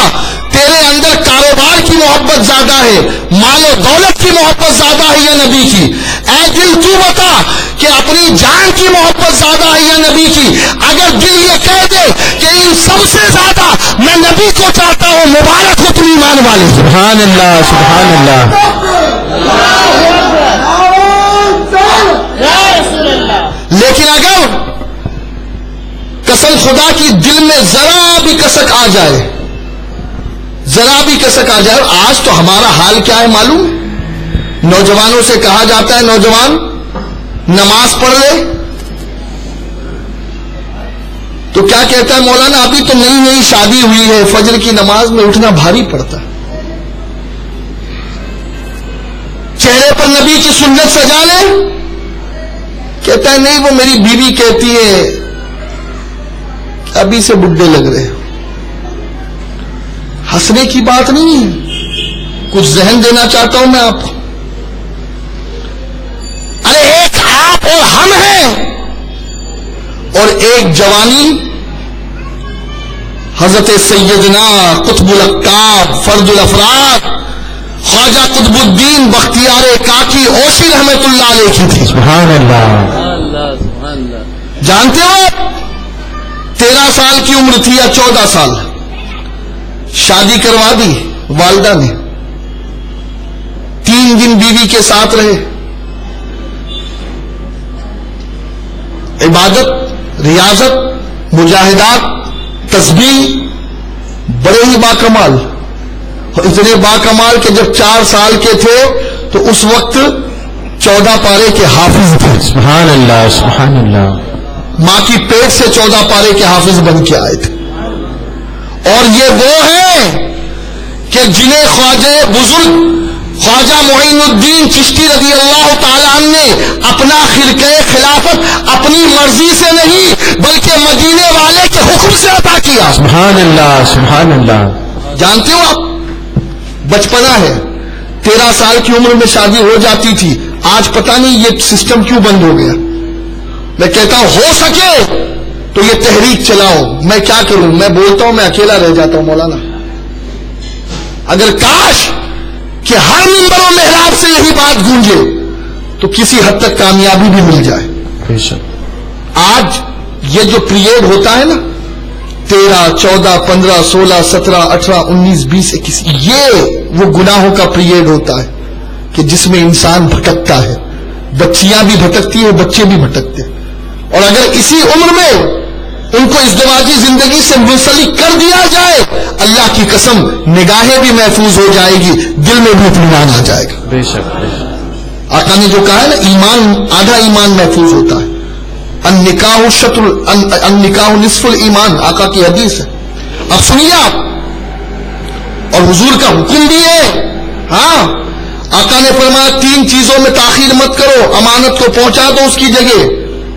تیرے اندر کاروبار کی محبت زیادہ ہے، مال و دولت کی محبت زیادہ ہے یا نبی کی؟ اے دل تو بتا کہ اپنی جان کی محبت زیادہ ہے یا نبی کی؟ اگر دل یہ کہہ دے کہ ان سب سے زیادہ میں نبی کو چاہتا ہوں، مبارک ہو تم ایمان والے۔ سبحان اللہ، سبحان اللہ۔ لیکن اگر قسم خدا کی دل میں ذرا بھی کسک آ جائے، ذرا بھی کسک آ جائے، آج تو ہمارا حال کیا ہے معلوم؟ نوجوانوں سے کہا جاتا ہے نوجوان نماز پڑھ لے، تو کیا کہتا ہے مولانا ابھی تو نئی نئی شادی ہوئی ہے، فجر کی نماز میں اٹھنا بھاری پڑتا ہے۔ چہرے پر نبی کی سنت سجا لے، کہتا ہے نہیں وہ میری بیوی کہتی ہے کہ ابھی سے بڈھے لگ رہے۔ ہنسنے کی بات نہیں ہے، کچھ ذہن دینا چاہتا ہوں میں آپ کو۔ ارے ایک آپ اور ہم ہیں، اور ایک جوانی حضرت سیدنا قطب الاقطاب فرد الافراد خواجہ قطب الدین بختیار کاکی اوشی رحمت اللہ علیہ کی تھی۔ سبحان اللہ۔ جانتے ہو 13 سال کی عمر تھی یا 14 سال، شادی کروا دی والدہ نے، 3 دن بیوی کے ساتھ رہے، عبادت، ریاضت، مجاہدات، تسبیح، بڑے ہی باکمال، اتنے باکمال کہ جب 4 سال کے تھے تو اس وقت 14 پارے کے حافظ تھے۔ سبحان اللہ، سبحان اللہ۔ ماں کی پیٹ سے 14 پارے کے حافظ بن کے آئے تھے۔ اور یہ وہ ہیں کہ جنہیں خواجہ بزرگ خواجہ معین الدین چشتی رضی اللہ تعالیٰ عنہ نے اپنا خرقہ خلافت اپنی مرضی سے نہیں بلکہ مدینے والے کے حکم سے عطا کیا۔ سبحان اللہ، سبحان اللہ۔ جانتے ہو آپ بچپنا ہے، 13 سال کی عمر میں شادی ہو جاتی تھی، آج پتہ نہیں یہ سسٹم کیوں بند ہو گیا۔ میں کہتا ہوں ہو سکے تو یہ تحریک چلاؤ، میں کیا کروں، میں بولتا ہوں میں اکیلا رہ جاتا ہوں مولانا۔ اگر کاش کہ ہر منبر و محراب سے یہی بات گونجے تو کسی حد تک کامیابی بھی مل جائے۔ بے شک۔ آج یہ جو پیریڈ ہوتا ہے نا 13، 14، 15، 16، 17، 18، 19، 20، 21، یہ وہ گناہوں کا پیریڈ ہوتا ہے کہ جس میں انسان بھٹکتا ہے، بچیاں بھی بھٹکتی ہیں، بچے بھی بھٹکتے ہیں۔ اور اگر اسی عمر میں ان کو ازدواجی زندگی سے منسلک کر دیا جائے، اللہ کی قسم نگاہیں بھی محفوظ ہو جائے گی، دل میں بھی اطمینان آ جائے گا۔ بے شک، بے شک۔ آقا نے جو کہا ہے نا ایمان آدھا ایمان محفوظ ہوتا ہے، النکاح نصف الایمان، آقا کی حدیث ہے۔ اب سنیے آپ، اور حضور کا حکم بھی ہے۔ ہاں آقا نے فرمایا 3 چیزوں میں تاخیر مت کرو، امانت کو پہنچا دو اس کی جگہ،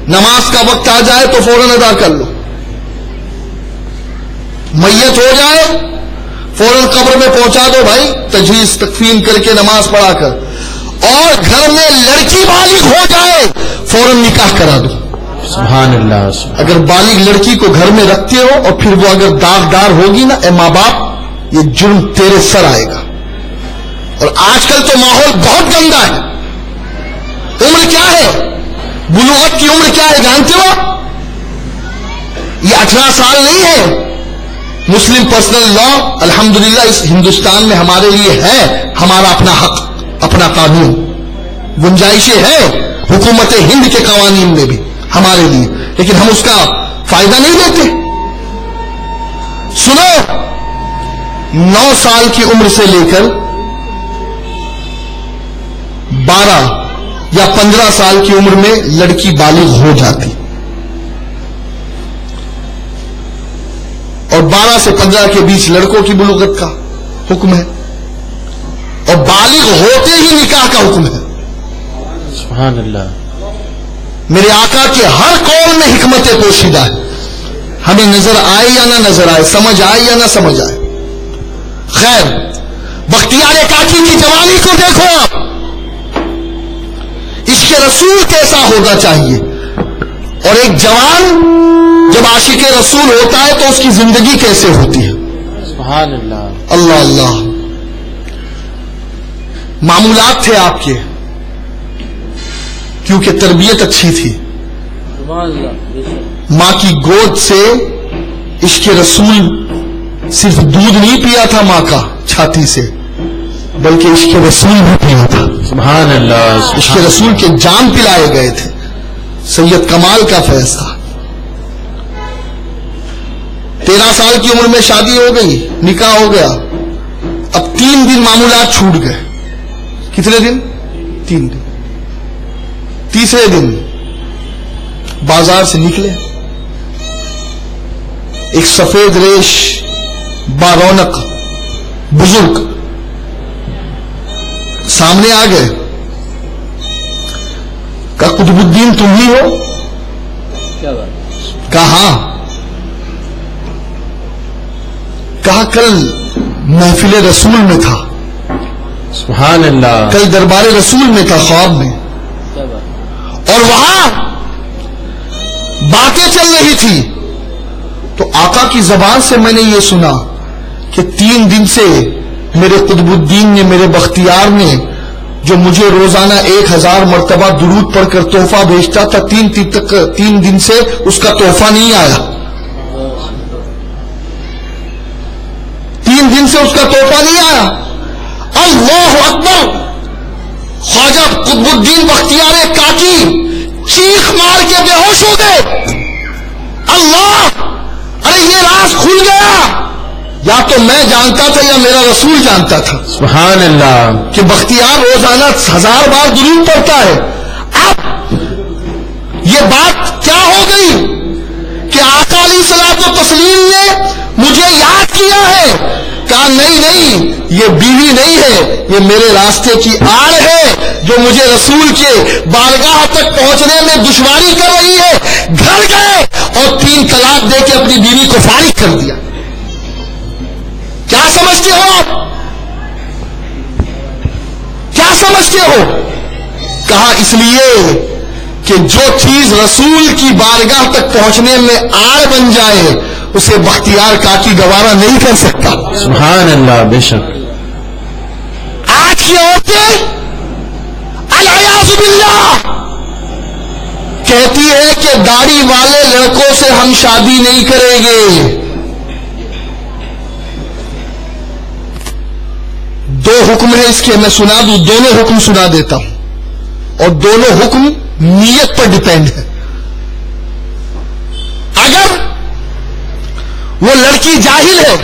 نماز کا وقت آ جائے تو فوراً ادا کر لو، میت ہو جائے فوراً قبر میں پہنچا دو بھائی، تجہیز تکفین کر کے نماز پڑھا کر، اور گھر میں لڑکی بالغ ہو جائے فوراً نکاح کرا دو۔ سبحان اللہ۔ اگر بالغ لڑکی کو گھر میں رکھتے ہو اور پھر وہ اگر داغدار ہوگی نا، اے ماں باپ یہ جرم تیرے سر آئے گا۔ اور آج کل تو ماحول بہت گندا ہے۔ عمر کیا ہے، بلوغت کی عمر کیا ہے جانتے ہو؟ یہ 18 سال نہیں ہے۔ مسلم پرسنل لا الحمدللہ اس ہندوستان میں ہمارے لیے ہے، ہمارا اپنا حق، اپنا قانون، گنجائشیں ہیں حکومت ہند کے قوانین میں بھی ہمارے لیے، لیکن ہم اس کا فائدہ نہیں لیتے۔ سنو، 9 سال کی عمر سے لے کر 12 یا 15 سال کی عمر میں لڑکی بالغ ہو جاتی، اور 12 سے 15 کے بیچ لڑکوں کی بلوغت کا حکم ہے، اور بالغ ہوتے ہی نکاح کا حکم ہے۔ سبحان اللہ۔ میرے آقا کے ہر قول میں حکمت پوشیدہ ہے، ہمیں نظر آئے یا نہ نظر آئے، سمجھ آئے یا نہ سمجھ آئے۔ خیر، بختیار کاکی کی جوانی کو دیکھو آپ، عشق رسول کیسا ہونا چاہیے، اور ایک جوان جب عاشق رسول ہوتا ہے تو اس کی زندگی کیسے ہوتی ہے۔ سبحان اللہ. اللہ اللہ. معمولات تھے آپ کے کیونکہ تربیت اچھی تھی. ماں کی گود سے عشق رسول صرف دودھ نہیں پیا تھا ماں کا چھاتی سے، بلکہ عشق رسول بھی پیا تھا. سبحان اللہ. عشق رسول کے جام پلائے گئے تھے. سید کمال کا فیصلہ. 13 سال کی عمر میں شادی ہو گئی، نکاح ہو گیا. اب 3 دن معمولات چھوٹ گئے. کتنے دن؟ 3 دن. تیسرے دن بازار سے نکلے، ایک سفید ریش بارونق بزرگ سامنے آ گئے. کہا قطب الدین تم ہی ہو؟ کہا ہاں. کہا کل محفل رسول میں تھا. سبحان اللہ. کل دربار رسول میں تھا خواب میں، اور وہاں باتیں چل رہی تھی. تو آقا کی زبان سے میں نے یہ سنا کہ 3 دن سے میرے قطب الدین نے، میرے بختیار نے، جو مجھے روزانہ 1000 مرتبہ درود پڑھ کر تحفہ بھیجتا تھا، 3 دن سے اس کا تحفہ نہیں آیا. 3 دن سے اس کا تحفہ نہیں آیا. اللہ اکبر. خواجہ قطب الدین بختیار کاکی چیخ مار کے بے ہوش ہو گئے. اللہ، ارے یہ راز کھل گیا. یا تو میں جانتا تھا یا میرا رسول جانتا تھا. سبحان اللہ. کہ بختیار روزانہ 1000 بار درود پڑھتا ہے. اب یہ بات کیا ہو گئی کہ آقا علیہ الصلوۃ والتسلیم نے مجھے یاد کیا ہے. کہا نہیں، یہ بیوی نہیں ہے، یہ میرے راستے کی آڑ ہے جو مجھے رسول کے بارگاہ تک پہنچنے میں دشواری کر رہی ہے. گھر گئے اور 3 طلاق دے کے اپنی بیوی کو فارغ کر دیا. کیا سمجھتے ہو آپ؟ کیا سمجھتے ہو؟ کہا اس لیے کہ جو چیز رسول کی بارگاہ تک پہنچنے میں آڑ بن جائے اسے بختیار کاکی گوارا نہیں کر سکتا. سبحان اللہ. بے شک. آج کی عورتیں الیاذ باللہ کہتی ہے کہ داڑھی والے لڑکوں سے ہم شادی نہیں کریں گے. 2 حکم ہے اس کے، میں سنا دوں. دونوں حکم سنا دیتا ہوں، اور دونوں حکم نیت پر ڈیپینڈ ہے. اگر وہ لڑکی جاہل ہے،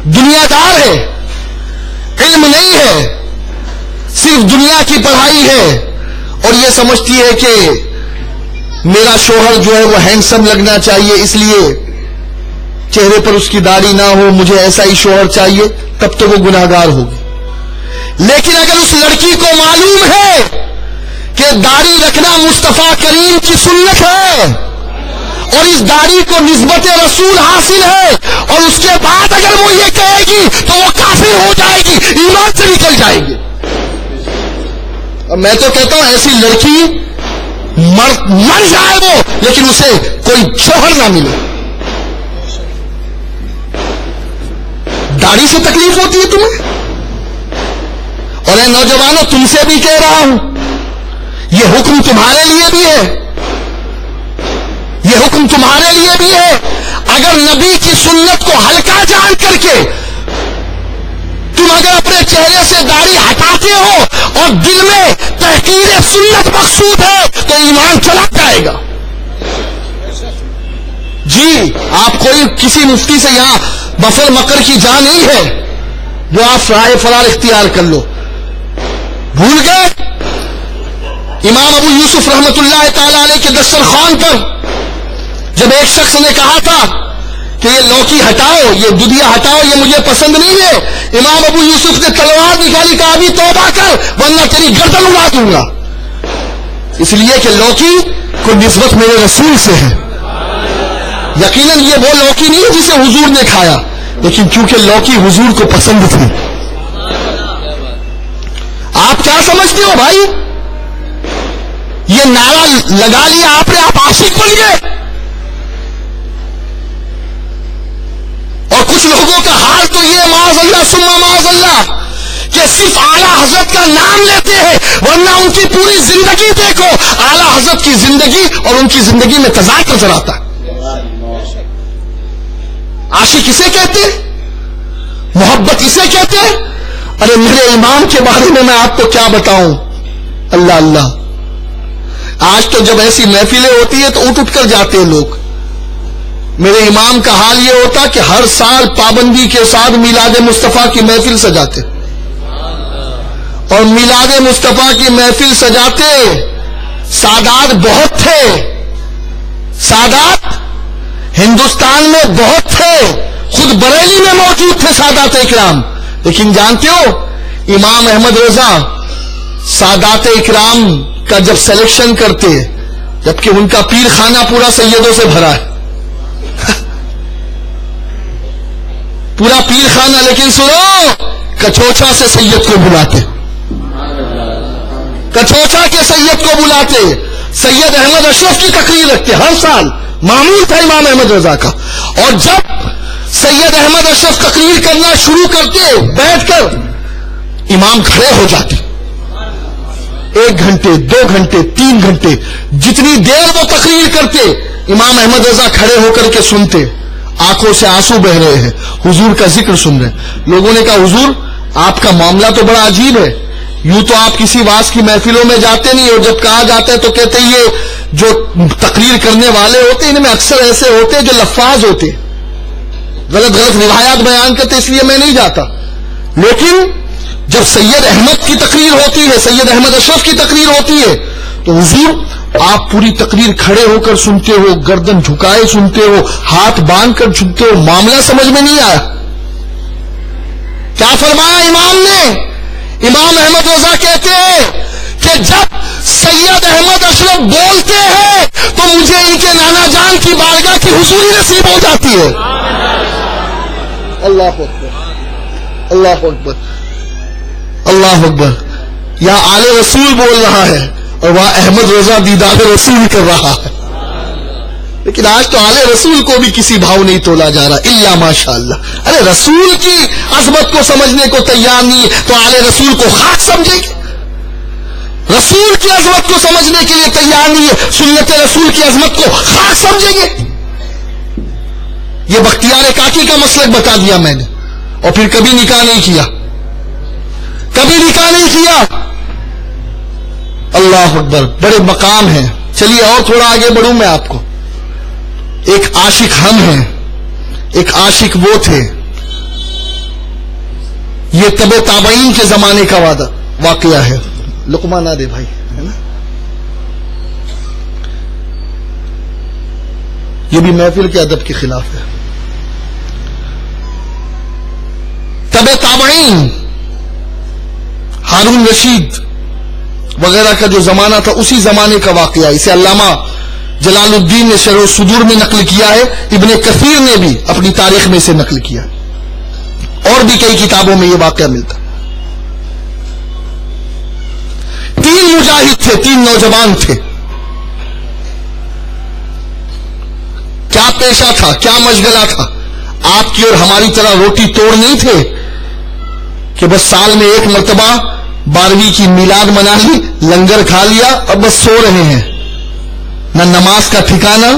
دنیا دار ہے، علم نہیں ہے، صرف دنیا کی پڑھائی ہے، اور یہ سمجھتی ہے کہ میرا شوہر جو ہے وہ ہینڈسم لگنا چاہیے، اس لیے چہرے پر اس کی داڑھی نہ ہو، مجھے ایسا ہی شوہر چاہیے، تب تو وہ گناہگار ہوگی. لیکن اگر اس لڑکی کو معلوم ہے کہ داڑھی رکھنا مصطفیٰ کریم کی سنت ہے اور اس داڑھی کو نسبت رسول حاصل ہے، اور اس کے بعد اگر وہ یہ کہے گی تو وہ کافر ہو جائے گی، ایمان سے نکل جائے گی. اور میں تو کہتا ہوں ایسی لڑکی مر جائے وہ، لیکن اسے کوئی شوہر نہ ملے. داڑھی سے تکلیف ہوتی ہے تمہیں؟ اور اے نوجوانوں، تم سے بھی کہہ رہا ہوں، یہ حکم تمہارے لیے بھی ہے، یہ حکم تمہارے لیے بھی ہے. اگر نبی کی سنت کو ہلکا جان کر کے تم اگر اپنے چہرے سے داڑھی ہٹاتے ہو اور دل میں تحقیر سنت مقصود ہے تو ایمان چلا جائے گا. جی، آپ کوئی کسی مفتی سے یہاں بفر مکر کی جا نہیں ہے جو آپ رائے فرار اختیار کر لو. بھول گئے امام ابو یوسف رحمت اللہ تعالی علیہ کے دسترخوان پر جب ایک شخص نے کہا تھا کہ یہ لوکی ہٹاؤ، یہ دودھیا ہٹاؤ، یہ مجھے پسند نہیں ہے، امام ابو یوسف نے تلوار نکالی، کہا ابھی توبہ کر ورنہ تیری گردن اڑا دوں گا. اس لیے کہ لوکی کو نسبت میرے رسول سے ہے. یقیناً یہ وہ لوکی نہیں ہے جسے حضور نے کھایا، لیکن کیونکہ لوکی حضور کو پسند تھی. آپ کیا سمجھتے ہو بھائی؟ یہ نعرہ لگا لیا آپ نے، آپ عاشق بن گئے. کچھ لوگوں کا حال تو یہ معاذ اللہ ثم معاذ اللہ کہ صرف اعلیٰ حضرت کا نام لیتے ہیں، ورنہ ان کی پوری زندگی دیکھو اعلیٰ حضرت کی زندگی اور ان کی زندگی میں تضاد نظر آتا ہے۔ عاشق اسے کہتے ہیں، محبت اسے کہتے ہیں۔ ارے میرے امام کے بارے میں آپ کو کیا بتاؤں، اللہ اللہ، آج تو جب ایسی محفلیں ہوتی ہے تو اٹھ کر جاتے ہیں لوگ۔ میرے امام کا حال یہ ہوتا کہ ہر سال پابندی کے ساتھ میلاد مصطفیٰ کی محفل سجاتے، اور میلاد مصطفیٰ کی محفل سجاتے سادات بہت تھے، سادات ہندوستان میں بہت تھے، خود بریلی میں موجود تھے سادات اکرام، لیکن جانتے ہو امام احمد رضا سادات اکرام کا جب سلیکشن کرتے، جبکہ ان کا پیر خانہ پورا سیدوں سے بھرا ہے، پورا پیر خانہ، لیکن سنو کچوچا سے سید کو بلاتے، کچوچا کے سید کو بلاتے، سید احمد اشرف کی تقریر رکھتے ہر سال، معمول تھا امام احمد رضا کا، اور جب سید احمد اشرف تقریر کرنا شروع کرتے بیٹھ کر امام کھڑے ہو جاتے، 1 گھنٹے 2 گھنٹے 3 گھنٹے جتنی دیر وہ تقریر کرتے امام احمد رضا کھڑے ہو کر کے سنتے، آنکھوں سے آنسو بہ رہے ہیں، حضور کا ذکر سن رہے ہیں۔ لوگوں نے کہا حضور آپ کا معاملہ تو بڑا عجیب ہے، یوں تو آپ کسی واعظ کی محفلوں میں جاتے نہیں، اور جب کہا جاتا ہے تو کہتے یہ جو تقریر کرنے والے ہوتے ان میں اکثر ایسے ہوتے جو لفاظ ہوتے، غلط غلط روایات بیان کرتے، اس لیے میں نہیں جاتا۔ لیکن جب سید احمد کی تقریر ہوتی ہے، سید احمد اشرف کی تقریر ہوتی ہے، تو حضور آپ پوری تقریر کھڑے ہو کر سنتے ہو، گردن جھکائے سنتے ہو، ہاتھ باندھ کر سنتے ہو، معاملہ سمجھ میں نہیں آیا۔ کیا فرمایا امام نے؟ امام احمد رضا کہتے ہیں کہ جب سید احمد اشرف بولتے ہیں تو مجھے ان کے نانا جان کی بارگاہ کی حضوری نصیب ہو جاتی ہے۔ اللہ اکبر، اللہ اکبر، اللہ اکبر، یا آل رسول بول رہا ہے اور وہاں احمد رضا دیدار رسول کر رہا ہے، لیکن آج تو آل رسول کو بھی کسی بھاؤ نہیں تولا جا رہا، الا ماشاءاللہ۔ ارے رسول کی عظمت کو سمجھنے کو تیار نہیں تو آل رسول کو خاک سمجھے گی، رسول کی عظمت کو سمجھنے کے لیے تیار نہیں ہے، سنت رسول کی عظمت کو خاک سمجھیں گے۔ یہ بختیار کاکی کا مسلک بتا دیا میں نے، اور پھر کبھی نکاح نہیں کیا، کبھی نکاح نہیں کیا۔ اللہ اکبر، بڑے مقام ہیں۔ چلیے اور تھوڑا آگے بڑھوں میں آپ کو۔ ایک عاشق ہم ہیں، ایک عاشق وہ تھے، یہ تبع تابعین کے زمانے کا واقعہ ہے۔ لقمہ نہ دے بھائی، ہے نا، یہ بھی محفل کے ادب کے خلاف ہے۔ تبع تابعین، ہارون رشید وغیرہ کا جو زمانہ تھا اسی زمانے کا واقعہ، اسے علامہ جلال الدین نے شرح الصدور میں نقل کیا ہے، ابن کثیر نے بھی اپنی تاریخ میں اسے نقل کیا ہے، اور بھی کئی کتابوں میں یہ واقعہ ملتا ہے۔ 3 مجاہد تھے، 3 نوجوان تھے۔ کیا پیشہ تھا، کیا مشغلہ تھا؟ آپ کی اور ہماری طرح روٹی توڑ نہیں تھے کہ بس سال میں 1 مرتبہ 12ویں کی میلاد منا لی، لنگر کھا لیا اور بس سو رہے ہیں، نہ نماز کا ٹھکانہ،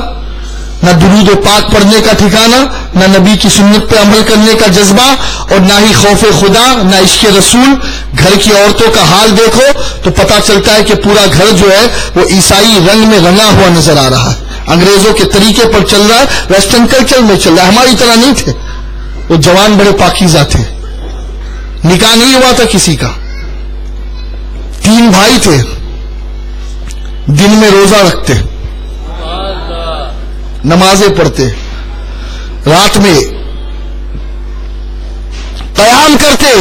نہ درود و پاک پڑھنے کا ٹھکانہ، نہ نبی کی سنت پہ عمل کرنے کا جذبہ، اور نہ ہی خوف خدا، نہ عشق رسول۔ گھر کی عورتوں کا حال دیکھو تو پتا چلتا ہے کہ پورا گھر جو ہے وہ عیسائی رنگ میں رنگا ہوا نظر آ رہا ہے، انگریزوں کے طریقے پر چل رہا ہے، ویسٹرن کلچر میں چل رہا ہے۔ ہماری طرح نہیں تھے، وہ جوان بڑے پاکیزہ تھے، نکاح نہیں ہوا تھا کسی کا۔ 3 بھائی تھے، دن میں روزہ رکھتے، نمازیں پڑھتے، رات میں قیام کرتے،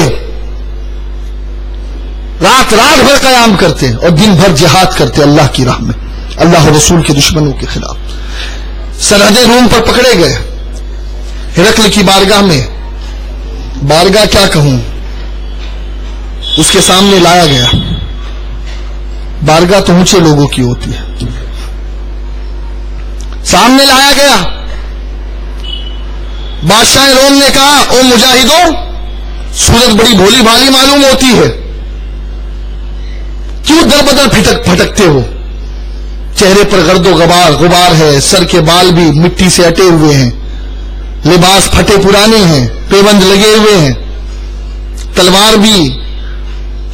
رات بھر قیام کرتے اور دن بھر جہاد کرتے اللہ کی راہ میں، اللہ اور رسول کے دشمنوں کے خلاف۔ سرحد روم پر پکڑے گئے، ہرقل کی بارگاہ میں، بارگاہ کیا کہوں، اس کے سامنے لایا گیا۔ بارگاہ تو اونچے لوگوں کی ہوتی ہے، سامنے لایا گیا، بادشاہ روم نے کہا او مجاہدوں، صورت بڑی بھولی بھالی معلوم ہوتی ہے، کیوں در بدر پھٹکتے ہو؟ چہرے پر گرد و غبار ہے، سر کے بال بھی مٹی سے اٹے ہوئے ہیں، لباس پھٹے پرانے ہیں، پیبند لگے ہوئے ہیں، تلوار بھی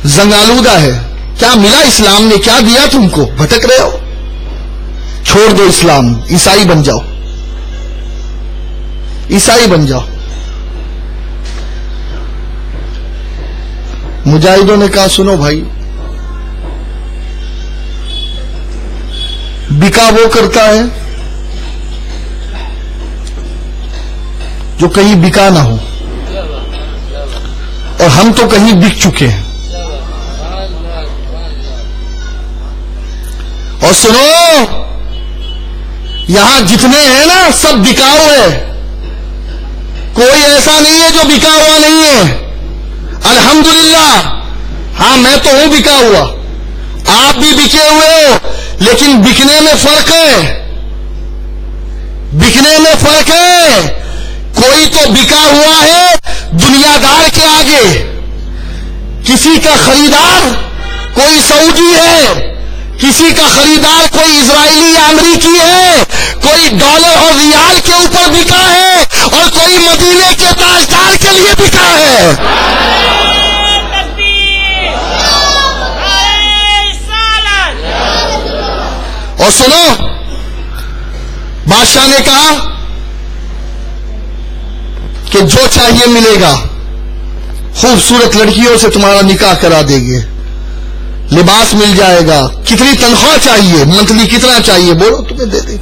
زنگ آلودہ ہے، کیا ملا اسلام نے؟ کیا دیا تم کو؟ بھٹک رہے ہو؟ چھوڑ دو اسلام، عیسائی بن جاؤ، عیسائی بن جاؤ۔ مجاہدوں نے کہا سنو بھائی، بکا وہ کرتا ہے جو کہیں بکا نہ ہو، اور ہم تو کہیں بک چکے ہیں۔ اور سنو، یہاں جتنے ہیں نا سب بکاؤ ہے، کوئی ایسا نہیں ہے جو بکا ہوا نہیں ہے۔ الحمدللہ، ہاں میں تو ہوں بکا ہوا، آپ بھی بکے ہوئے ہو، لیکن بکنے میں فرق ہے، بکنے میں فرق ہے۔ کوئی تو بکا ہوا ہے دنیا دار کے آگے، کسی کا خریدار کوئی سعودی ہے، کسی کا خریدار کوئی اسرائیلی یا امریکی ہے، کوئی ڈالر اور ریال کے اوپر بکا ہے، اور کوئی مدینے کے تاجدار کے لیے بکا ہے۔ اور سنو، بادشاہ نے کہا کہ جو چاہیے ملے گا، خوبصورت لڑکیوں سے تمہارا نکاح کرا دیں گے، لباس مل جائے گا، کتنی تنخواہ چاہیے، منتھلی کتنا چاہیے بولو، تمہیں دے دیں،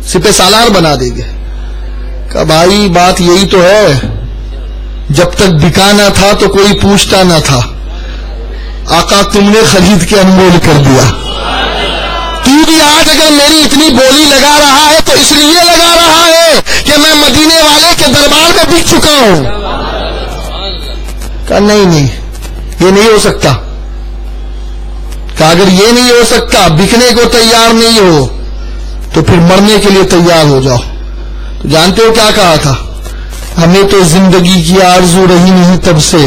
سپہ سالار بنا دیں گے۔ کہا بھائی بات یہی تو ہے، جب تک بکا نہ تھا تو کوئی پوچھتا نہ تھا، آقا تم نے خرید کے انمول کر دیا۔ تو بھی آج اگر میری اتنی بولی لگا رہا ہے تو اس لیے لگا رہا ہے کہ میں مدینے والے کے دربار میں بک چکا ہوں۔ کہا نہیں، یہ نہیں ہو سکتا۔ کہا اگر یہ نہیں ہو سکتا، بکنے کو تیار نہیں ہو تو پھر مرنے کے لیے تیار ہو جاؤ۔ تو جانتے ہو کیا کہا تھا؟ ہمیں تو زندگی کی آرزو رہی نہیں تب سے،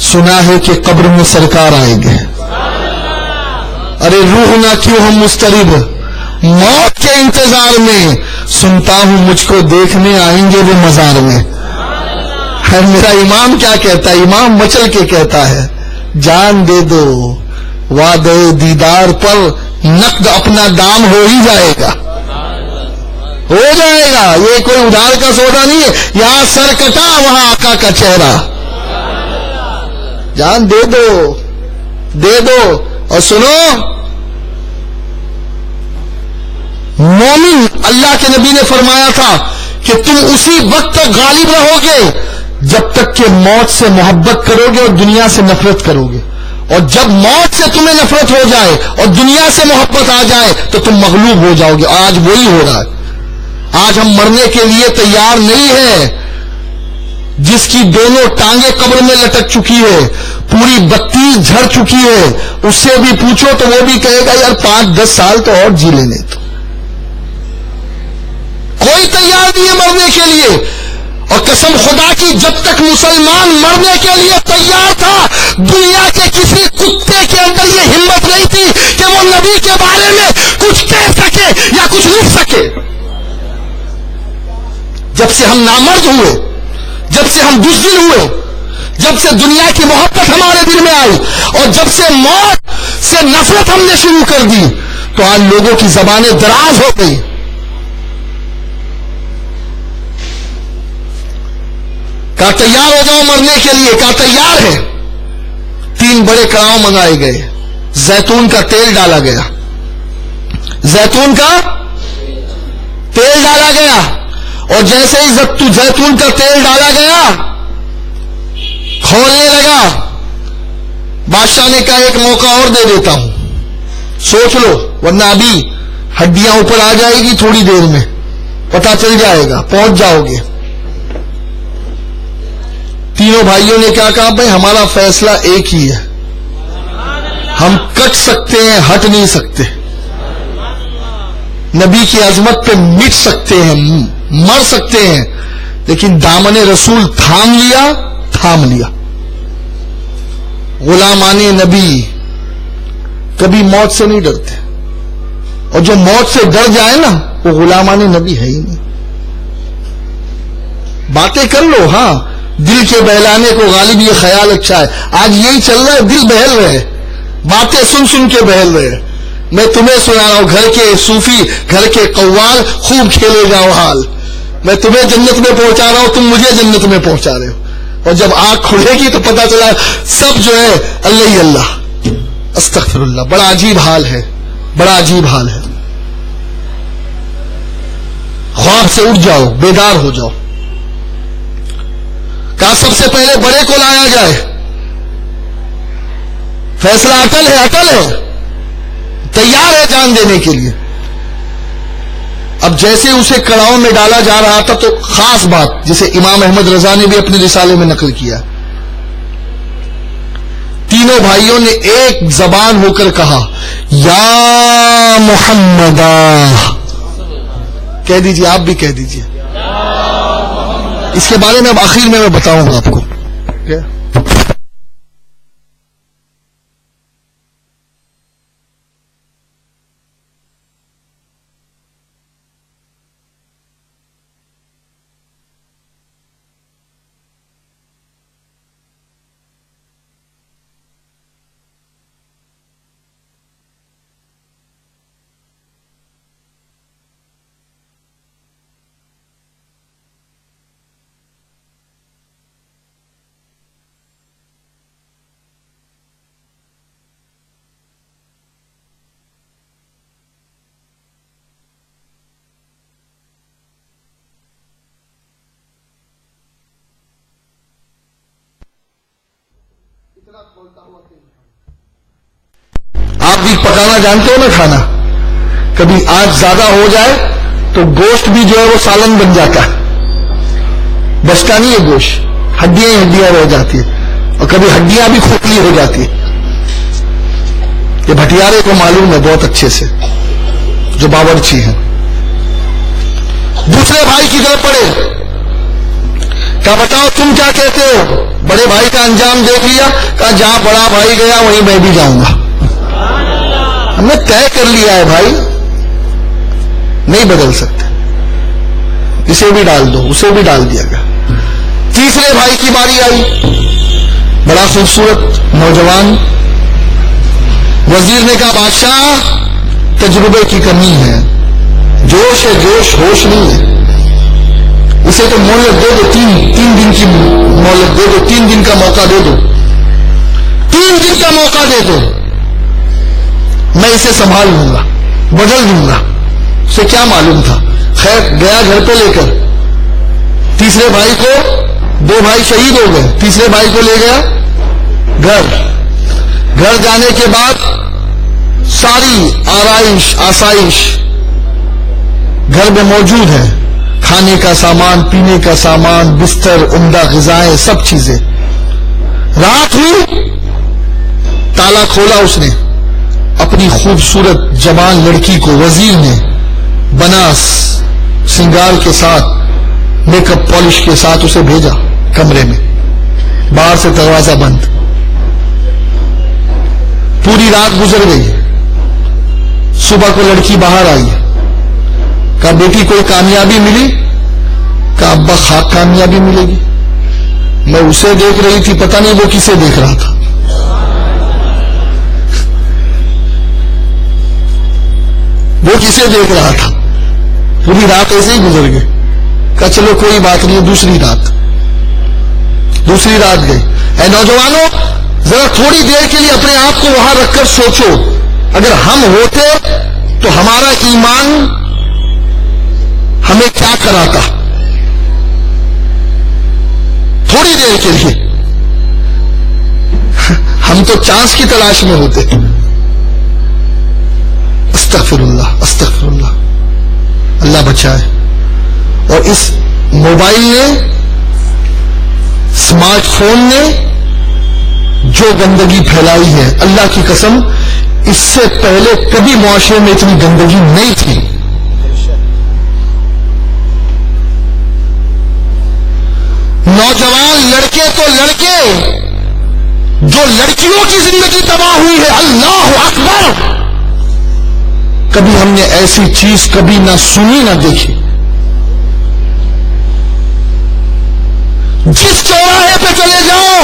سنا ہے کہ قبر میں سرکار آئیں گے۔ ارے روح نہ کیوں ہم مسترب، موت کے انتظار میں، سنتا ہوں مجھ کو دیکھنے آئیں گے وہ مزار میں۔ میرا امام کیا کہتا ہے؟ امام مچل کے کہتا ہے، جان دے دو وعدے دیدار پر، نقد اپنا دام ہو ہی جائے گا، ہو جائے گا، یہ کوئی ادھار کا سودا نہیں ہے، یہاں سر کٹا وہاں آقا کا چہرہ۔ جان دے دو، دے دو۔ اور سنو، مومن، اللہ کے نبی نے فرمایا تھا کہ تم اسی وقت تک غالب رہو گے جب تک کہ موت سے محبت کرو گے اور دنیا سے نفرت کرو گے، اور جب موت سے تمہیں نفرت ہو جائے اور دنیا سے محبت آ جائے تو تم مغلوب ہو جاؤ گے۔ آج وہی ہو رہا ہے، آج ہم مرنے کے لیے تیار نہیں ہے۔ جس کی دونوں ٹانگیں قبر میں لٹک چکی ہے، پوری 32 جھڑ چکی ہے، اس سے بھی پوچھو تو وہ بھی کہے گا یار 5-10 سال تو اور جی لینے تو۔ کوئی تیار نہیں ہے مرنے کے لیے، اور قسم خدا کی جب تک مسلمان مرنے کے لیے تیار تھا، دنیا کے کسی کتے کے اندر یہ ہمت نہیں تھی کہ وہ نبی کے بارے میں کچھ کہہ سکے یا کچھ لکھ سکے۔ جب سے ہم نامرد ہوئے، جب سے ہم بزدل ہوئے، جب سے دنیا کی محبت ہمارے دل میں آئی، اور جب سے موت سے نفرت ہم نے شروع کر دی، تو آج لوگوں کی زبانیں دراز ہو گئی۔ کہا تیار ہو جاؤ مرنے کے لیے، کہا تیار ہے۔ 3 بڑے کڑاؤ منگائے گئے، زیتون کا تیل ڈالا گیا، زیتون کا تیل ڈالا گیا، اور جیسے ہی زیتون کا تیل ڈالا گیا کھولنے لگا۔ بادشاہ نے کہا ایک موقع اور دے دیتا ہوں، سوچ لو، ورنہ ابھی ہڈیاں اوپر آ جائے گی، تھوڑی دیر میں پتہ چل جائے گا، پہنچ جاؤ گے۔ تینوں بھائیوں نے کیا کہا؟ بھائی ہمارا فیصلہ ایک ہی ہے، ہم کٹ سکتے ہیں، ہٹ نہیں سکتے، نبی کی عظمت پہ مٹ سکتے ہیں، مر سکتے ہیں، لیکن دامن رسول تھام لیا. غلامان نبی کبھی موت سے نہیں ڈرتے، اور جو موت سے ڈر جائے نا وہ غلامان نبی ہے ہی نہیں. باتیں کر لو، ہاں دل کے بہلانے کو غالب یہ خیال اچھا ہے. آج یہی چل رہا ہے، دل بہل رہے، باتیں سن کے بہل رہے. میں تمہیں سنا رہا ہوں، گھر کے صوفی، گھر کے قوال، خوب کھیلے جاؤ حال. میں تمہیں جنت میں پہنچا رہا ہوں، تم مجھے جنت میں پہنچا رہے ہو. اور جب آنکھ کھلے گی تو پتا چلا سب جو ہے اللہ ہی اللہ. استغفر اللہ. بڑا عجیب حال ہے، بڑا عجیب حال ہے. خواب سے اٹھ جاؤ، بیدار ہو جاؤ. کہا سب سے پہلے بڑے کو لایا جائے. فیصلہ اٹل ہے، تیار ہے جان دینے کے لیے. اب جیسے اسے کڑاؤں میں ڈالا جا رہا تھا تو خاص بات جسے امام احمد رضا نے بھی اپنے رسالے میں نقل کیا، تینوں بھائیوں نے ایک زبان ہو کر کہا یا محمد. کہہ دیجئے، آپ بھی کہہ دیجئے. اس کے بارے میں اب آخر میں بتاؤں گا آپ کو. آپ بھی پکانا جانتے ہو نا کھانا. کبھی آج زیادہ ہو جائے تو گوشت بھی جو ہے وہ سالن بن جاتا ہے، بچتا نہیں ہے گوشت، ہڈیاں رہ جاتی ہے، اور کبھی ہڈیاں بھی کھوکھلی ہو جاتی ہے. یہ بھٹیارے کو معلوم ہے بہت اچھے سے، جو باورچی ہیں. دوسرے بھائی کی طرف پڑے، کہا بتاؤ تم کیا کہتے ہو. بڑے بھائی کا انجام دیکھ لیا، کہا جہاں بڑا بھائی گیا وہیں میں بھی جاؤں گا. ہم نے طے کر لیا ہے بھائی، نہیں بدل سکتے. اسے بھی ڈال دو، اسے بھی ڈال دیا گیا. تیسرے بھائی کی باری آئی، بڑا خوبصورت نوجوان. وزیر نے کہا بادشاہ تجربے کی کمی ہے، جوش ہے جوش، ہوش نہیں ہے. اسے تو مہلت دے دو، تین دن کی مہلت دے دو، 3 دن کا موقع دے دو، 3 دن کا موقع دے دو، میں اسے سنبھال لوں گا، بدل دوں گا. اسے کیا معلوم تھا. خیر گیا گھر پہ لے کر. تیسرے بھائی کو، 2 بھائی شہید ہو گئے، تیسرے بھائی کو لے گیا گھر جانے کے بعد ساری آسائش گھر میں موجود ہے. کھانے کا سامان، پینے کا سامان، بستر، عمدہ غذائیں، سب چیزیں. رات ہوئی، تالا کھولا اس نے. اپنی خوبصورت جوان لڑکی کو وزیر نے بناس سنگار کے ساتھ، میک اپ پالش کے ساتھ اسے بھیجا کمرے میں. باہر سے دروازہ بند. پوری رات گزر گئی. صبح کو لڑکی باہر آئی. کہا بیٹی کوئی کامیابی ملی؟ کہا ابا خاک کامیابی ملے گی. میں اسے دیکھ رہی تھی، پتہ نہیں وہ کسے دیکھ رہا تھا. وہ کسے دیکھ رہا تھا. پوری رات ایسے ہی گزر گئی. کہا چلو کوئی بات نہیں. دوسری رات گئی. اے نوجوانوں، ذرا تھوڑی دیر کے لیے اپنے آپ کو وہاں رکھ کر سوچو، اگر ہم ہوتے تو ہمارا ایمان ہمیں کیا کراتا. تھوڑی دیر کے لیے ہم تو چانس کی تلاش میں ہوتے. استغفر اللہ، اللہ بچائے. اور اس موبائل نے، اسمارٹ فون نے جو گندگی پھیلائی ہے، اللہ کی قسم اس سے پہلے کبھی معاشرے میں اتنی گندگی نہیں تھی. نوجوان لڑکے تو لڑکے جو لڑکیوں کی زندگی تباہ ہوئی ہے، اللہ اکبر، کبھی ہم نے ایسی چیز کبھی نہ سنی نہ دیکھی. جس چوراہے پہ چلے جاؤ،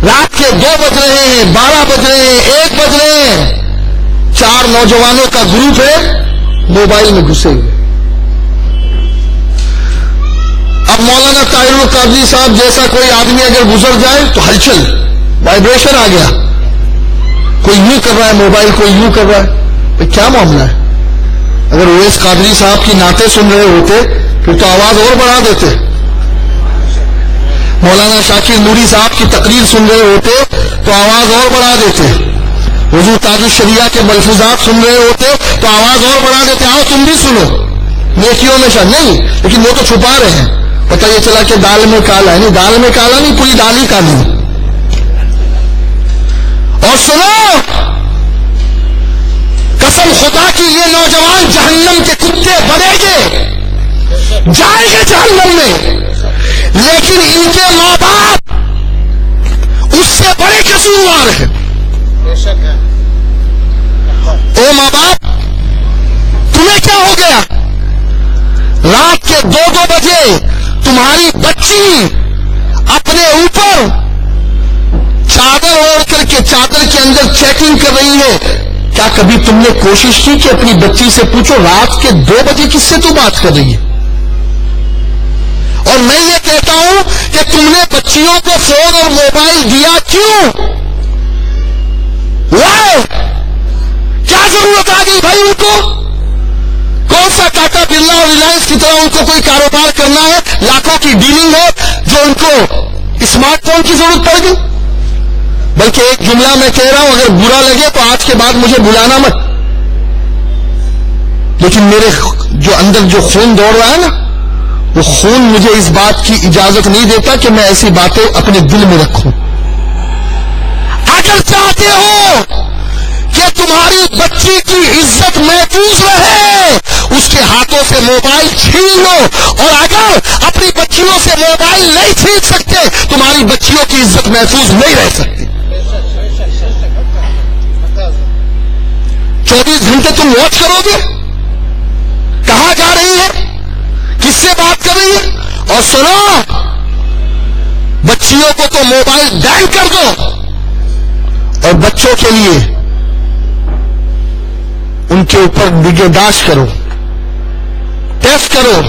رات کے 2 بج رہے ہیں، 12 بج رہے ہیں، 1 بج رہے ہیں، 4 نوجوانوں کا گروپ ہے موبائل میں گھسے ہوئے. اب مولانا طاہر القادری صاحب جیسا کوئی آدمی اگر گزر جائے تو ہلچل، وائبریشن آ گیا، کوئی یوں کر رہا ہے موبائل، کوئی یوں کر رہا ہے. بھئی کیا معاملہ ہے؟ اگر اویس قادری صاحب کی نعتیں سن رہے ہوتے پھر تو آواز اور بڑھا دیتے. مولانا شاکر نوری صاحب کی تقریر سن رہے ہوتے تو آواز اور بڑھا دیتے. حضور تاج الشریعہ کے ملفوظات سن رہے ہوتے تو آواز اور بڑھا دیتے. آؤ تم بھی سنو، نیکیوں میں شاید نہیں، لیکن وہ تو چھپا رہے ہیں. پتہ یہ چلا کہ دال میں کالا ہے، نہیں دال میں کالا نہیں، پوری دال ہی کالی. اور سنو، قسم خدا کی یہ نوجوان جہنم کے کتے بنیں گے، جائیں گے جہنم میں، لیکن ان کے ماں باپ اس سے بڑے قصوروار ہیں. او ماں باپ، تمہیں کیا ہو گیا؟ رات کے 2 بجے تمہاری بچی اپنے اوپر چادر اوڑھ کر کے چادر کے اندر چیکنگ کر رہی ہے. کیا کبھی تم نے کوشش کی کہ اپنی بچی سے پوچھو رات کے 2 بجے کس سے تو بات کر رہی ہے؟ اور میں یہ کہتا ہوں کہ تم نے بچیوں کو فون اور موبائل دیا کیوں؟ وائے؟ کیا ضرورت آ گئی بھائی ان کو؟ کون سا ٹاٹا برلا اور ریلائنس کی طرح ان کو کوئی کاروبار کرنا ہے، لاکھوں کی ڈیلنگ ہے، جو ان کو اسمارٹ فون کی ضرورت پڑ گئی؟ بلکہ ایک جملہ میں کہہ رہا ہوں، اگر برا لگے تو آج کے بعد مجھے بلانا مت، لیکن میرے جو اندر جو خون دوڑ رہا ہے نا، وہ خون مجھے اس بات کی اجازت نہیں دیتا کہ میں ایسی باتیں اپنے دل میں رکھوں. اگر چاہتے ہو کہ تمہاری بچی کی عزت محفوظ رہے، اس کے ہاتھوں سے موبائل چھین لو، اور اگر اپنی بچیوں سے موبائل نہیں چھین سکتے، تمہاری بچیوں کی عزت محفوظ نہیں رہ سکتی. 24 گھنٹے تم واچ کرو گے، کہاں جا رہی ہے، کس سے بات کر رہی ہے؟ اور سنو، بچیوں کو تو موبائل بین کر دو، اور بچوں کے لیے ان کے اوپر نگہداشت کرو، ٹیسٹ کرو.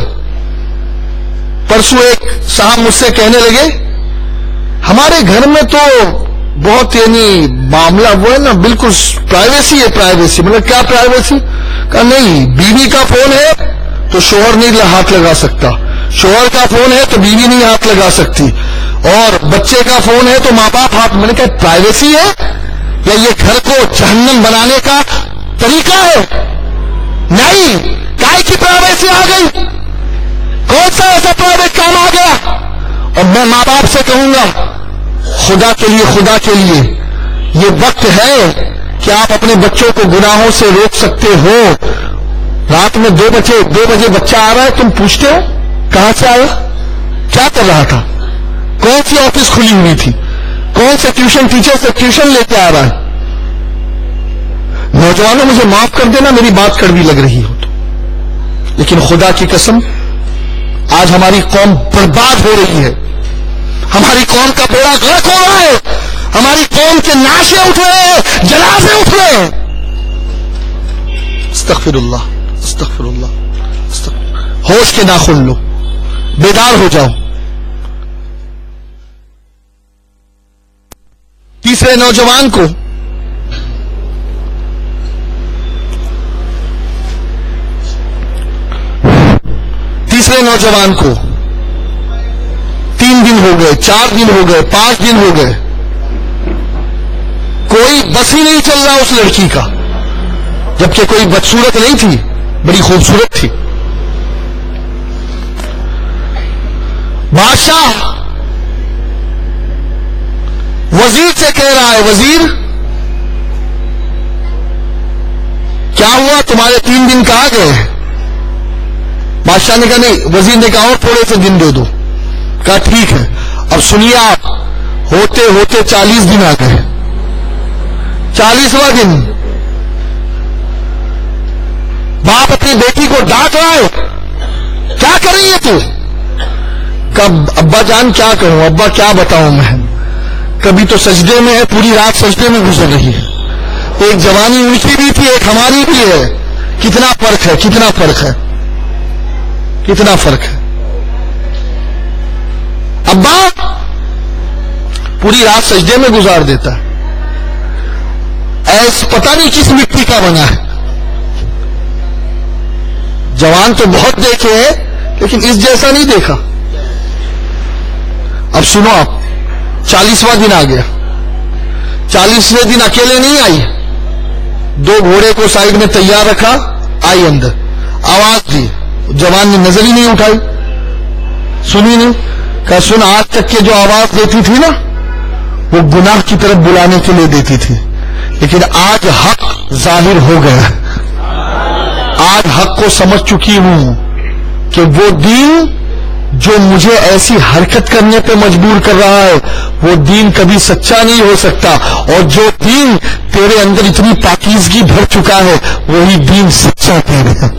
پرسوں ایک صاحب مجھ سے کہنے لگے ہمارے گھر میں تو بہت یعنی معاملہ وہ ہے نا، بالکل پرائیویسی ہے. پرائیویسی مطلب کیا پرائیویسی؟ کہا نہیں، بیوی کا فون ہے تو شوہر نہیں ہاتھ لگا سکتا، شوہر کا فون ہے تو بیوی نہیں ہاتھ لگا سکتی، اور بچے کا فون ہے تو ماں باپ ہاتھ. میں نے کہا پرائیویسی ہے یا یہ گھر کو جہنم بنانے کا طریقہ ہے؟ نہیں. کائے کی پرائیویسی آ گئی؟ کون سا ایسا پرائیویٹ کام آ گیا؟ اور میں ماں باپ سے کہوں گا خدا کے لیے یہ وقت ہے کہ آپ اپنے بچوں کو گناہوں سے روک سکتے ہو. رات میں 2 بجے بچہ آ رہا ہے، تم پوچھتے ہو کہاں سے آیا، کیا کر رہا تھا، کون سی آفس کھلی ہوئی تھی، کون سے ٹیوشن ٹیچر سے ٹیوشن لے کے آ رہا ہے. نوجوانوں مجھے معاف کر دینا میری بات کڑوی لگ رہی ہو تو، لیکن خدا کی قسم آج ہماری قوم برباد ہو رہی ہے، ہماری قوم کا بیڑا غرق ہو رہا ہے، ہماری قوم کے نعشے اٹھ رہے ہیں، جنازے اٹھ رہے ہیں. استغفر اللہ، استغفر اللہ، ہوش کے ناخن لو، بیدار ہو جاؤ. تیسرے نوجوان کو تیسرے نوجوان کو 3 دن ہو گئے، 4 دن ہو گئے، 5 دن ہو گئے، کوئی بس ہی نہیں چل رہا اس لڑکی کا، جبکہ کوئی بدصورت نہیں تھی، بڑی خوبصورت تھی. بادشاہ وزیر سے کہہ رہا ہے، وزیر کیا ہوا، تمہارے 3 دن کہاں گئے؟ بادشاہ نے کہا نہیں، وزیر نے کہا اور تھوڑے سے دن دے دو. کہا ٹھیک ہے. اب سنیے آپ، ہوتے ہوتے 40 دن آ گئے. 40واں دن باپ اپنی بیٹی کو ڈانٹ رہا ہے، کیا کر رہی ہے تو؟ کب ابا جان کیا کروں، ابا کیا بتاؤں میں، کبھی تو سجدے میں ہے، پوری رات سجدے میں گزر رہی ہے. ایک جوانی ان کی بھی تھی، ایک ہماری بھی ہے. کتنا فرق ہے، کتنا فرق ہے، کتنا فرق ہے. ابا پوری رات سجدے میں گزار دیتا ہے. ایس پتہ نہیں کس مٹی کا بنا ہے. جوان تو بہت دیکھے ہیں لیکن اس جیسا نہیں دیکھا. اب سنو آپ، 40واں دن آ گیا. 40ویں دن اکیلے نہیں آئی، 2 گھوڑے کو سائڈ میں تیار رکھا، آئی اندر، آواز دی. جوان نے نظر ہی نہیں اٹھائی، سنی نہیں. کہا سن، آج تک کے جو آواز دیتی تھی نا وہ گناہ کی طرف بلانے کے لیے دیتی تھی، لیکن آج حق ظاہر ہو گیا. آج حق کو سمجھ چکی ہوں کہ وہ دین جو مجھے ایسی حرکت کرنے پہ مجبور کر رہا ہے وہ دین کبھی سچا نہیں ہو سکتا، اور جو دین تیرے اندر اتنی پاکیزگی بھر چکا ہے وہی دین سچا دین ہے.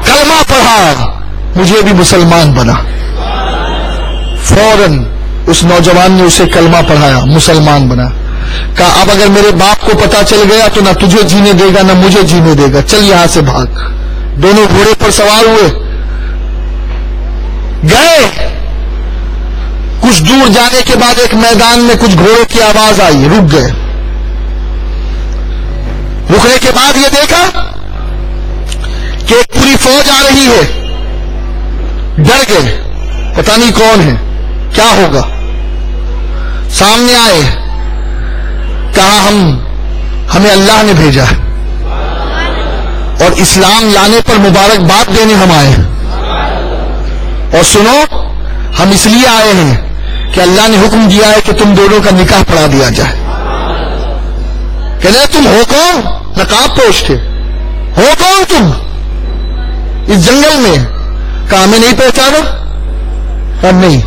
کلمہ پڑھا، مجھے بھی مسلمان بنا. فوراً اس نوجوان نے اسے کلمہ پڑھایا، مسلمان بنا. کہا اب اگر میرے باپ کو پتا چل گیا تو نہ تجھے جینے دے گا نہ مجھے جینے دے گا، چل یہاں سے بھاگ. دونوں گھوڑے پر سوار ہوئے، گئے. کچھ دور جانے کے بعد ایک میدان میں کچھ گھوڑوں کی آواز آئی، رک گئے. رکنے کے بعد یہ دیکھا کہ ایک پوری فوج آ رہی ہے. ڈر گئے، پتہ نہیں کون ہے، کیا ہوگا. سامنے آئے، کہا ہمیں اللہ نے بھیجا ہے اور اسلام لانے پر مبارکباد دینے ہم آئے ہیں. اور سنو، ہم اس لیے آئے ہیں کہ اللہ نے حکم دیا ہے کہ تم دونوں کا نکاح پڑھا دیا جائے. کہنے تم ہو کون؟ نقاب پوش کے ہو کون تم اس جنگل میں؟ کہا ہمیں نہیں پہچانا. کہا نہیں.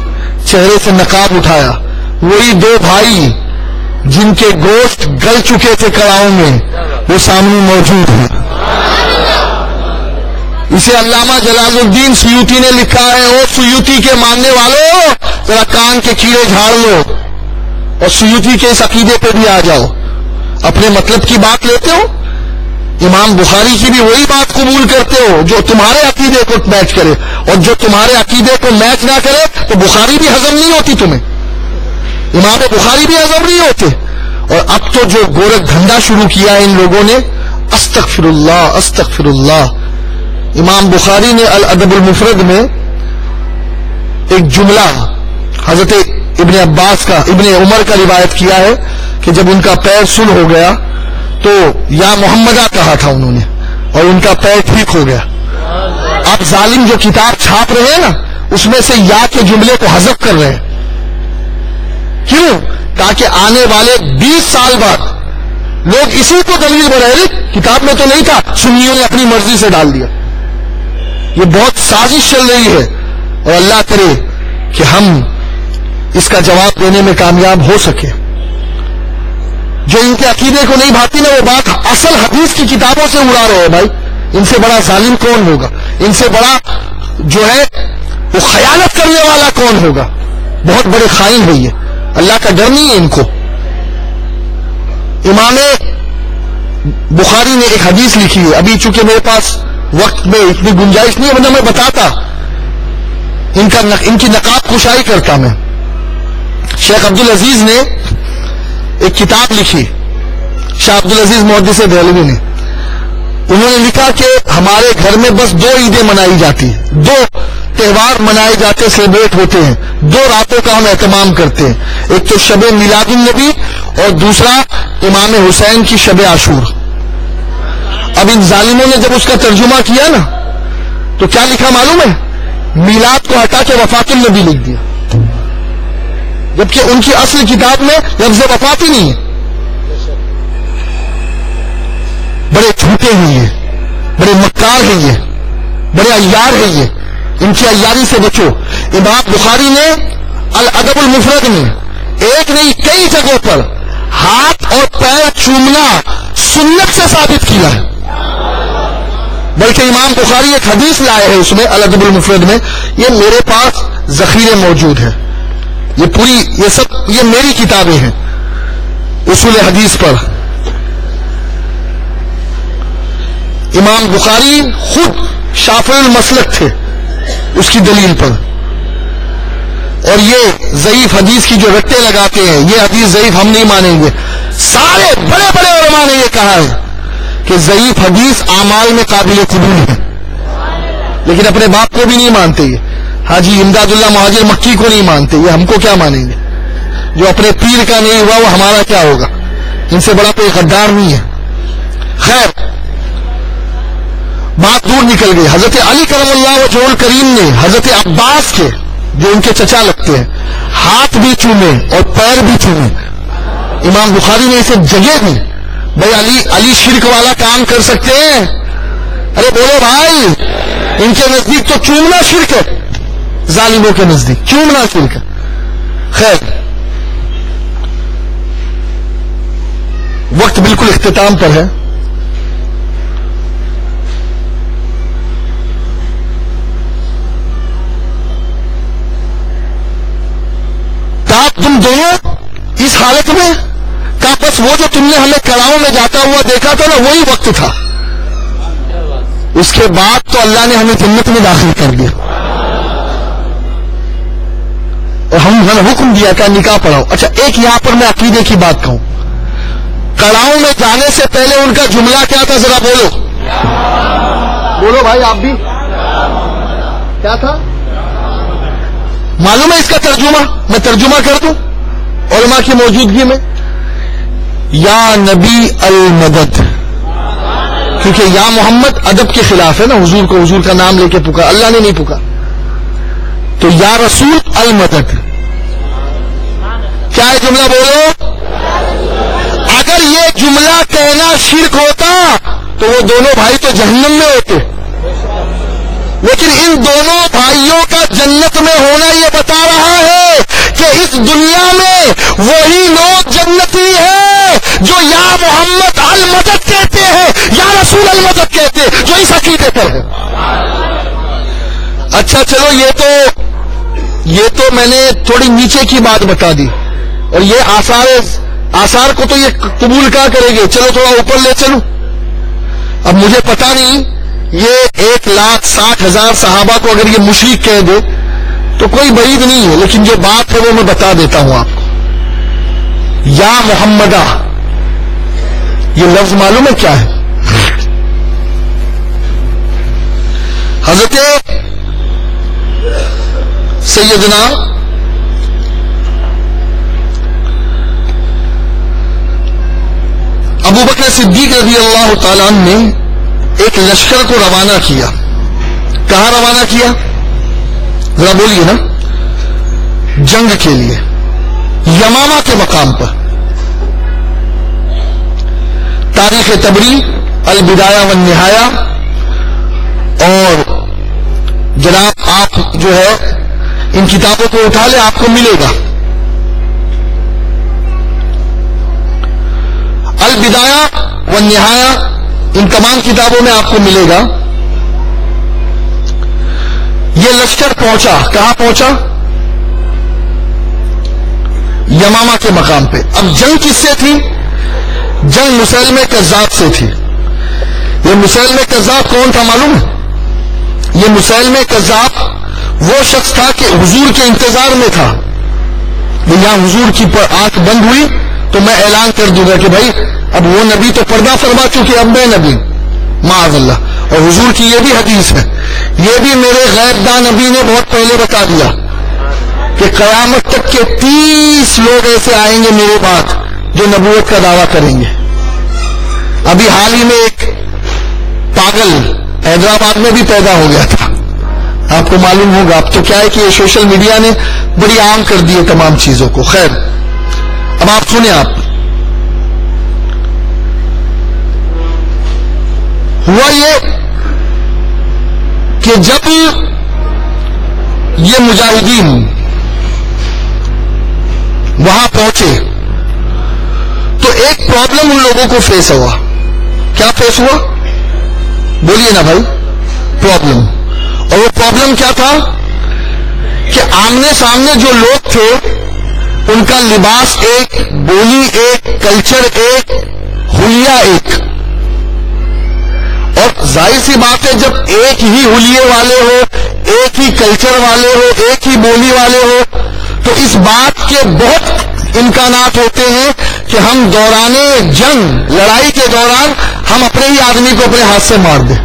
چہرے سے نقاب اٹھایا، وہی 2 بھائی جن کے گوشت گل چکے تھے کڑاؤں میں وہ سامنے موجود ہیں. اسے علامہ جلال الدین سیوطی نے لکھا ہے، او سیوطی کے ماننے والوں ذرا کان کے کیڑے جھاڑ لو اور سیوطی کے اس عقیدے پہ بھی آ جاؤ. اپنے مطلب کی بات لیتے ہو، امام بخاری کی بھی وہی بات قبول کرتے ہو جو تمہارے عقیدے کو میچ کرے، اور جو تمہارے عقیدے کو میچ نہ کرے تو بخاری بھی ہضم نہیں ہوتی تمہیں، امام بخاری بھی ہضم نہیں ہوتے. اور اب تو جو گورکھ دھندا شروع کیا ہے ان لوگوں نے، استغفر اللہ استغفر اللہ. امام بخاری نے الادب المفرد میں ایک جملہ حضرت ابن عباس کا، ابن عمر کا روایت کیا ہے کہ جب ان کا پیر سن ہو گیا تو یا محمدہ کہا تھا انہوں نے اور ان کا پیر ٹھیک ہو گیا. اب ظالم جو کتاب چھاپ رہے ہیں نا اس میں سے یا کے جملے کو حذف کر رہے ہیں. کیوں؟ تاکہ آنے والے 20 سال بعد لوگ اسی کو دلیل بنائے، کتاب میں تو نہیں تھا، سنیوں نے اپنی مرضی سے ڈال دیا. یہ بہت سازش چل رہی ہے اور اللہ کرے کہ ہم اس کا جواب دینے میں کامیاب ہو سکے. جو ان کے عقیدے کو نہیں بھاتی نا وہ بات اصل حدیث کی کتابوں سے اڑا رہے ہیں. بھائی ان سے بڑا ظالم کون ہوگا؟ ان سے بڑا جو ہے وہ خیانت کرنے والا کون ہوگا؟ بہت بڑے خائن ہوئی ہے، اللہ کا ڈر نہیں ہے ان کو. امام بخاری نے ایک حدیث لکھی ہے، ابھی چونکہ میرے پاس وقت میں اتنی گنجائش نہیں ہے ورنہ میں بتاتا، ان کی نقاب کشائی کرتا میں. شیخ عبدالعزیز نے ایک کتاب لکھی، شاہ عبدالعزیز محدث دہلوی نے. انہوں نے لکھا کہ ہمارے گھر میں بس 2 عیدیں منائی جاتی ہیں، 2 تہوار منائے جاتے، سیلیبریٹ ہوتے ہیں، 2 راتوں کا ہم اہتمام کرتے ہیں. ایک تو شب میلاد النبی اور دوسرا امام حسین کی شب عاشور. اب ان ظالموں نے جب اس کا ترجمہ کیا نا تو کیا لکھا معلوم ہے؟ میلاد کو ہٹا کے وفات النبی لکھ دیا، جبکہ ان کی اصل کتاب میں لفظ وفات ہی نہیں ہے. بڑے جھوٹے ہیں یہ، بڑے مکار ہیں یہ. بڑے عیار ہے یہ, ان کی عیاری سے بچو. امام بخاری نے الادب المفرد میں ایک نہیں کئی جگہوں پر ہاتھ اور پیر چومنا سنت سے ثابت کیا ہے. بلکہ امام بخاری ایک حدیث لائے ہیں اس میں الادب المفرد میں, یہ میرے پاس ذخیرے موجود ہیں, یہ پوری یہ میری کتابیں ہیں اصول حدیث پر. امام بخاری خود شافعی المسلک تھے اس کی دلیل پر, اور یہ ضعیف حدیث کی جو رٹے لگاتے ہیں یہ حدیث ضعیف ہم نہیں مانیں گے. سارے بڑے بڑے علماء نے یہ کہا ہے کہ ضعیف حدیث اعمال میں قابل قبول ہے, لیکن اپنے باپ کو بھی نہیں مانتے. یہ حاجی امداد اللہ مہاجر مکی کو نہیں مانتے, یہ ہم کو کیا مانیں گے؟ جو اپنے پیر کا نہیں ہوا وہ ہمارا کیا ہوگا؟ ان سے بڑا کوئی غدار نہیں ہے. خیر بات دور نکل گئی. حضرت علی کرم اللہ وجہہ الکریم نے حضرت عباس کے جو ان کے چچا لگتے ہیں ہاتھ بھی چومے اور پیر بھی چومے. امام بخاری نے اسے جگہ دی, بھائی علی شرک والا کام کر سکتے ہیں؟ ارے بولو بھائی, ان کے نزدیک تو چومنا شرک ہے, ظالموں کے نزدیک چومنا شرک ہے. خیر وقت بالکل اختتام پر ہے. تم دونوں اس حالت میں کہا بس وہ جو تم نے ہمیں کڑاؤں میں جاتا ہوا دیکھا تھا نا وہی وقت تھا. اس کے بعد تو اللہ نے ہمیں جنت میں داخل کر دیا اور ہم حکم دیا کہ نکاح پڑھاؤ. اچھا ایک یہاں پر میں عقیدے کی بات کہوں, کڑاؤں میں جانے سے پہلے ان کا جملہ کیا تھا؟ ذرا بولو بولو بھائی, آپ بھی کیا تھا معلوم ہے اس کا ترجمہ؟ میں ترجمہ کر دوں علماء کی موجودگی میں. یا نبی المدد, کیونکہ یا محمد ادب کے خلاف ہے نا, حضور کو حضور کا نام لے کے پکار, اللہ نے نہیں پکار. تو یا رسول المدد کیا ہے جملہ؟ بولو. اگر یہ جملہ کہنا شرک ہوتا تو وہ دونوں بھائی تو جہنم میں ہوتے, لیکن ان دونوں بھائیوں کا جنت میں ہونا یہ بتا رہا ہے کہ اس دنیا میں وہی لوگ جنتی ہیں جو یا محمد المدد کہتے ہیں, یا رسول المدد کہتے ہیں, جو اس عقیدے پر ہے. اچھا چلو یہ تو میں نے تھوڑی نیچے کی بات بتا دی, اور یہ آثار کو تو یہ قبول کیا کرے گے؟ چلو تھوڑا اوپر لے چلو. اب مجھے پتا نہیں یہ 1,60,000 صحابہ کو اگر یہ مشرک کہہ دے تو کوئی بعید نہیں ہے, لیکن جو بات ہے وہ میں بتا دیتا ہوں آپ کو. یا محمدہ یہ لفظ معلوم ہے کیا ہے؟ حضرت سیدنا ابو بکر صدیق رضی اللہ تعالیٰ عنہ نے ایک لشکر کو روانہ کیا. کہاں روانہ کیا؟ ذرا بولیے نا. جنگ کے لیے یمامہ کے مقام پر. تاریخ تبری, البدایہ والنہایہ, اور جناب آپ جو ہے ان کتابوں کو اٹھا لے, آپ کو ملے گا. البدایہ والنہایہ ان تمام کتابوں میں آپ کو ملے گا. یہ لشکر پہنچا, کہاں پہنچا؟ یمامہ کے مقام پہ. اب جنگ کس سے تھی؟ جنگ مسیلمہ کذاب سے تھی. یہ مسیلمہ کذاب کون تھا معلوم ہے؟ یہ مسیلمہ کذاب وہ شخص تھا کہ حضور کے انتظار میں تھا. یہاں حضور کی آنکھ بند ہوئی تو میں اعلان کر دوں گا کہ بھائی اب وہ نبی تو پردہ فرما چکے, اب میں نبی, معاذ اللہ. اور حضور کی یہ بھی حدیث ہے, یہ بھی میرے غیب داں نبی نے بہت پہلے بتا دیا کہ قیامت تک کے 30 لوگ ایسے آئیں گے میرے بعد جو نبوت کا دعویٰ کریں گے. ابھی حال ہی میں ایک پاگل حیدرآباد میں بھی پیدا ہو گیا تھا, آپ کو معلوم ہوگا. اب تو کیا ہے کہ یہ سوشل میڈیا نے بڑی عام کر دی ہے تمام چیزوں کو. خیر اب آپ سنیں, آپ ہوا یہ کہ کہ جب یہ مجاہدین وہاں پہنچے تو ایک پرابلم ان لوگوں کو فیس ہوا. کیا فیس ہوا؟ بولیے نا بھائی. پرابلم. اور وہ پرابلم کیا تھا کہ آمنے سامنے جو لوگ تھے ان کا لباس ایک، بولی ایک، کلچر ایک، حلیہ ایک. اور ظاہر سی بات ہے جب ایک ہی حلیے والے ہو، ایک ہی کلچر والے ہو، ایک ہی بولی والے ہو تو اس بات کے بہت امکانات ہوتے ہیں کہ ہم دوران جنگ، لڑائی کے دوران ہم اپنے ہی آدمی کو اپنے ہاتھ سے مار دیں.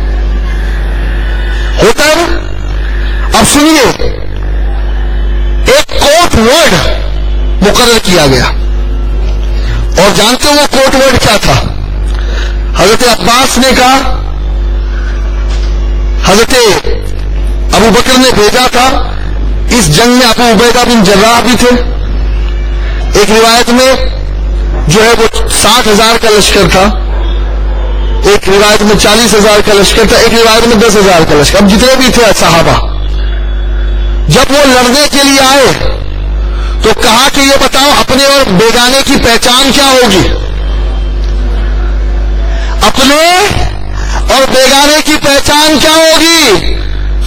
ہوتا ہے نا. اب سنیے، ایک کوٹ ورڈ مقرر کیا گیا اور جانتے ہو وہ کوٹ ورڈ کیا تھا؟ حضرت عباس نے کہا، حضرت ابو بکر نے بھیجا تھا. اس جنگ میں ابو عبیدہ بن جراح بھی تھے. ایک روایت میں جو ہے وہ 60,000 کا لشکر تھا، ایک روایت میں 40,000 کا لشکر تھا، ایک روایت میں 10,000 کا لشکر. اب جتنے بھی تھے صحابہ جب وہ لڑنے کے لیے آئے تو کہا کہ یہ بتاؤ اپنے اور بیگانے کی پہچان کیا ہوگی؟ اپنے اور بیگانے کی پہچان کیا ہوگی؟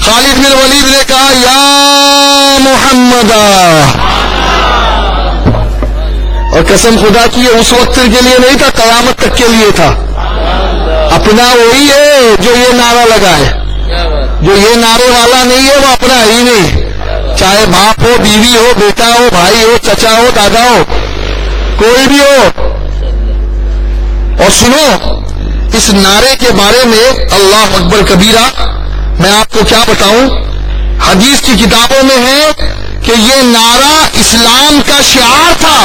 خالد بن ولید نے کہا یا محمد. اور قسم خدا کی یہ اس وقت کے لیے نہیں تھا، قیامت تک کے لیے تھا. اپنا وہی ہے جو یہ نعرہ لگائے. جو یہ نعرے والا نہیں ہے وہ اپنا ہی نہیں. چاہے باپ ہو، بیوی ہو، بیٹا ہو، بھائی ہو، چچا ہو، دادا ہو، کوئی بھی ہو. اور سنو اس نعرے کے بارے میں اللہ اکبر کبیرہ، میں آپ کو کیا بتاؤں، حدیث کی کتابوں میں ہے کہ یہ نعرہ اسلام کا شعار تھا.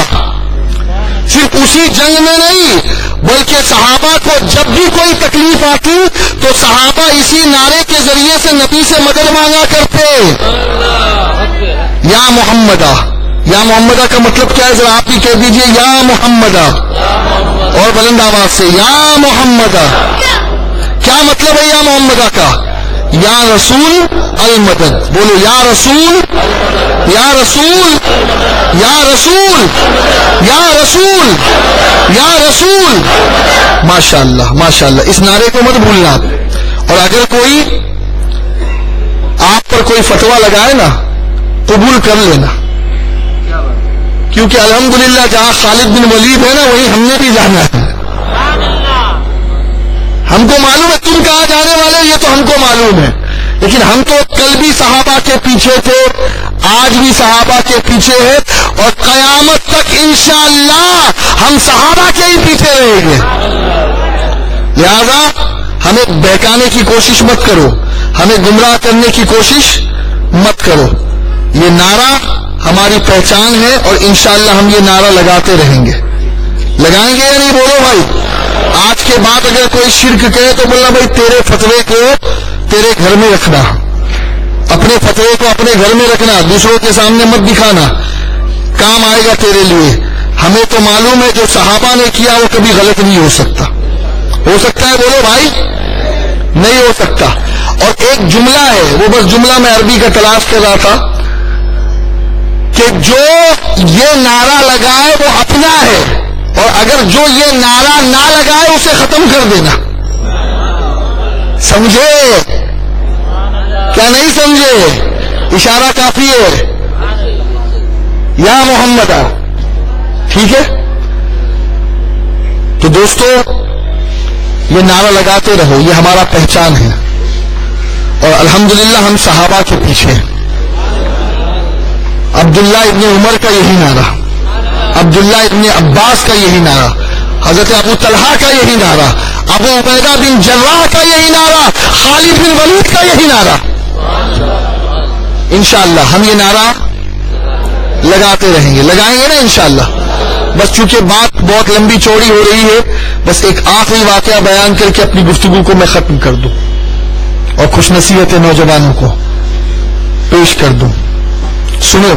صرف اسی جنگ میں نہیں بلکہ صحابہ کو جب بھی کوئی تکلیف آتی تو صحابہ اسی نعرے کے ذریعے سے نبی سے مدد مانگا کرتے. یا محمدہ. یا محمدہ کا مطلب کیا ہے؟ ذرا آپ بھی کہہ دیجئے یا محمدہ اور بلند آواز سے یا محمدہ. کیا مطلب ہے یا محمدہ کا؟ یا رسول المدد. بولو یا رسول، یا رسول، یا رسول، یا رسول، یا رسول. ماشاء اللہ ماشاء اللہ. اس نعرے کو مت بھولنا. اور اگر کوئی آپ پر کوئی فتویٰ لگائے نا قبول کر لینا، کیونکہ الحمدللہ جہاں خالد بن ولید ہے نا وہیں ہم نے بھی جانا ہے. ہم کو معلوم ہے تم کہاں جانے والے، یہ تو ہم کو معلوم ہے، لیکن ہم تو کل بھی صحابہ کے پیچھے تھے، آج بھی صحابہ کے پیچھے ہے اور قیامت تک انشاءاللہ ہم صحابہ کے ہی پیچھے رہیں گے. لہذا ہمیں بہکانے کی کوشش مت کرو، ہمیں گمراہ کرنے کی کوشش مت کرو. یہ نعرہ ہماری پہچان ہے اور انشاءاللہ ہم یہ نعرہ لگاتے رہیں گے. لگائیں گے یا نہیں؟ بولو بھائی. آج کے بعد اگر کوئی شرک کہے تو بولنا بھائی تیرے فتوے کو تیرے گھر میں رکھنا، اپنے فتوے کو اپنے گھر میں رکھنا، دوسروں کے سامنے مت دکھانا، کام آئے گا تیرے لیے. ہمیں تو معلوم ہے جو صحابہ نے کیا وہ کبھی غلط نہیں ہو سکتا. ہو سکتا ہے؟ بولو بھائی. نہیں ہو سکتا. اور ایک جملہ ہے، وہ بس جملہ میں عربی کا تلاش کر رہا تھا کہ جو یہ نعرہ لگائے وہ اپنا ہے اور اگر جو یہ نعرہ نہ لگائے اسے ختم کر دینا. سمجھے کیا نہیں سمجھے؟ اشارہ کافی ہے. یا محمد. ٹھیک ہے. تو دوستو یہ نعرہ لگاتے رہو، یہ ہمارا پہچان ہے اور الحمدللہ ہم صحابہ کے پیچھے ہیں. عبداللہ ابن عمر کا یہی نعرہ، عبداللہ ابن عباس کا یہی نعرہ، حضرت ابو طلحہ کا یہی نعرہ، ابو عبیدہ بن جراح کا یہی نعرہ، خالد بن ولید کا یہی نعرہ. انشاءاللہ ہم یہ نعرہ لگاتے رہیں گے، لگائیں گے نا انشاءاللہ. بس چونکہ بات بہت لمبی چوڑی ہو رہی ہے، بس ایک آخری واقعہ بیان کر کے اپنی گفتگو کو میں ختم کر دوں اور خوش نصیحت نوجوانوں کو پیش کر دوں. سنو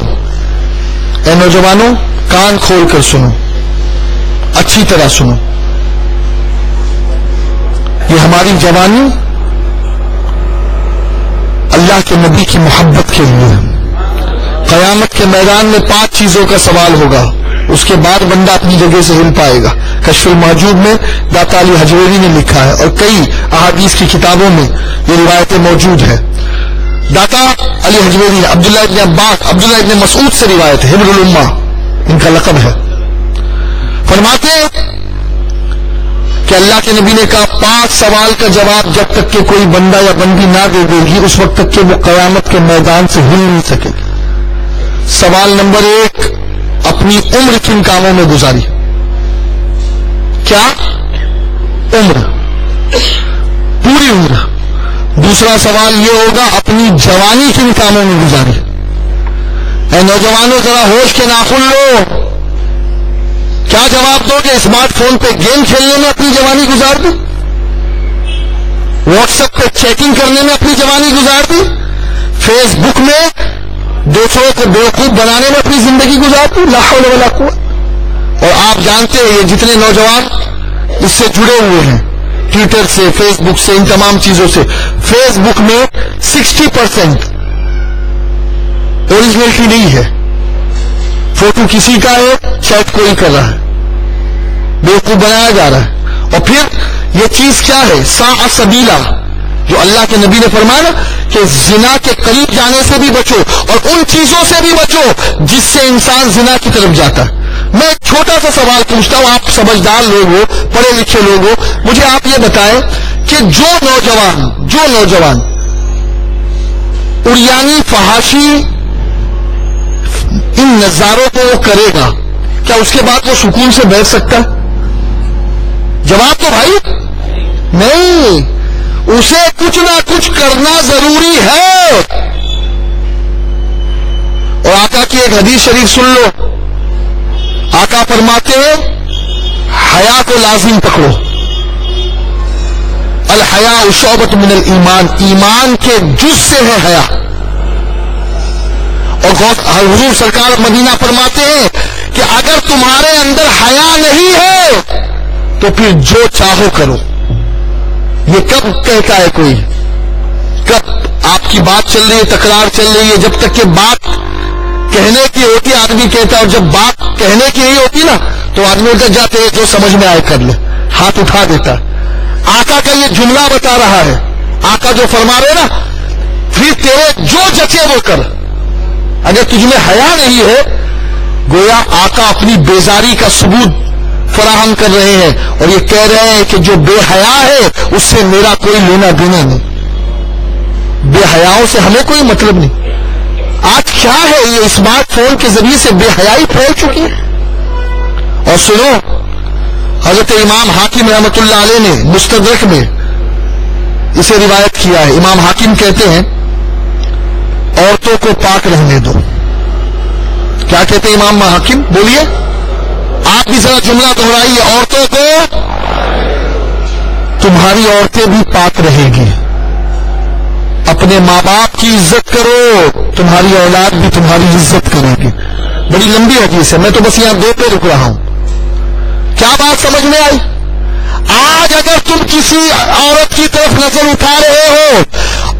اے نوجوانوں، کان کھول کر سنو، اچھی طرح سنو. یہ ہماری جوانی اللہ کے نبی کی محبت کے لیے. قیامت کے میدان میں 5 چیزوں کا سوال ہوگا, اس کے بعد بندہ اپنی جگہ سے ہل پائے گا. کشف المحجوب میں داتا علی حجویری نے لکھا ہے, اور کئی احادیث کی کتابوں میں یہ روایتیں موجود ہیں. داتا علی حجویری عبداللہ ابن عباس, عبداللہ ابن مسعود سے روایت ہے, حبر الامہ ان کا لقب ہے. فرماتے ہیں کہ اللہ کے نبی نے کہا 5 سوال کا جواب جب تک کہ کوئی بندہ یا بندی نہ دے دے گی اس وقت تک کہ وہ قیامت کے میدان سے ہل نہیں سکے گی. سوال نمبر 1, اپنی عمر کن کاموں میں گزاری؟ کیا عمر؟ پوری عمر. دوسرا سوال یہ ہوگا اپنی جوانی کن کاموں میں گزاری؟ اے نوجوانوں ذرا ہوش کے ناخن لو. کیا جواب دو کہ اسمارٹ فون پہ گیم کھیلنے میں اپنی جوانی گزار دی, واٹس ایپ پہ چیٹنگ کرنے میں اپنی جوانی گزار دی, فیس بک میں دوسروں کو بیوقوف بنانے میں اپنی زندگی گزار دی؟ لا حول ولا قوت. اور آپ جانتے ہیں یہ جتنے نوجوان اس سے جڑے ہوئے ہیں, ٹویٹر سے, فیس بک سے, ان تمام چیزوں سے, فیس بک میں 60% اوریجنلٹی نہیں ہے. فوٹو کسی کا ہے, چیٹ کوئی کر رہا ہے, بیوقوف بنایا جا رہا ہے. اور پھر یہ چیز کیا ہے؟ ساء سبیلا, جو اللہ کے نبی نے فرمایا کہ زنا کے قریب جانے سے بھی بچو اور ان چیزوں سے بھی بچو جس سے انسان زنا کی طرف جاتا ہے. میں ایک چھوٹا سا سوال پوچھتا ہوں, آپ سمجھدار لوگ ہو, پڑھے لکھے لوگ ہو, مجھے آپ یہ بتائیں کہ جو نوجوان اریانی فحاشی ان نظاروں کو وہ کرے گا, کیا اس کے بعد وہ سکون سے بیٹھ سکتا ہے؟ جواب تو بھائی نہیں, اسے کچھ نہ کچھ کرنا ضروری ہے. اور آقا کی ایک حدیث شریف سن لو, آقا فرماتے ہیں حیا کو لازم پکڑو. الحیاء شعبۃ من الایمان, ایمان کے جز سے ہے حیا. اور حضور سرکار مدینہ فرماتے ہیں کہ اگر تمہارے اندر حیا نہیں ہے تو پھر جو چاہو کرو. یہ کب کہتا ہے کوئی؟ کب آپ کی بات چل رہی ہے, تکرار چل رہی ہے, جب تک کہ بات کہنے کی ہوتی آدمی کہتا ہے, اور جب بات کہنے کی نہیں ہوتی نا تو آدمی ادھر جاتے ہیں جو سمجھ میں آئے کر لے, ہاتھ اٹھا دیتا. آقا کا یہ جملہ بتا رہا ہے, آقا جو فرما رہے نا پھر تیرے جو جچے وہ کر. اگر تجھ میں حیا نہیں ہے, گویا آقا اپنی بیزاری کا ثبوت فراہم کر رہے ہیں اور یہ کہہ رہے ہیں کہ جو بے حیا ہے اس سے میرا کوئی لینا دینا نہیں, بے حیاؤں سے ہمیں کوئی مطلب نہیں. آج کیا ہے یہ اسمارٹ فون کے ذریعے سے بے حیائی پھیل چکی ہے. اور سنو, حضرت امام حاکم رحمۃ اللہ علیہ نے مستدرک میں اسے روایت کیا ہے. امام حاکم کہتے ہیں عورتوں کو پاک رہنے دو. کیا کہتے ہیں امام حاکم؟ بولیے, آپ بھی ذرا جملہ دہرائیے. عورتوں کو, تمہاری عورتیں بھی پاک رہے گی. اپنے ماں باپ کی عزت کرو, تمہاری اولاد بھی تمہاری عزت کرے گی. بڑی لمبی حدیث ہے, میں تو بس یہاں 2 پہ رک رہا ہوں. کیا بات سمجھ میں آئی؟ آج اگر تم کسی عورت کی طرف نظر اٹھا رہے ہو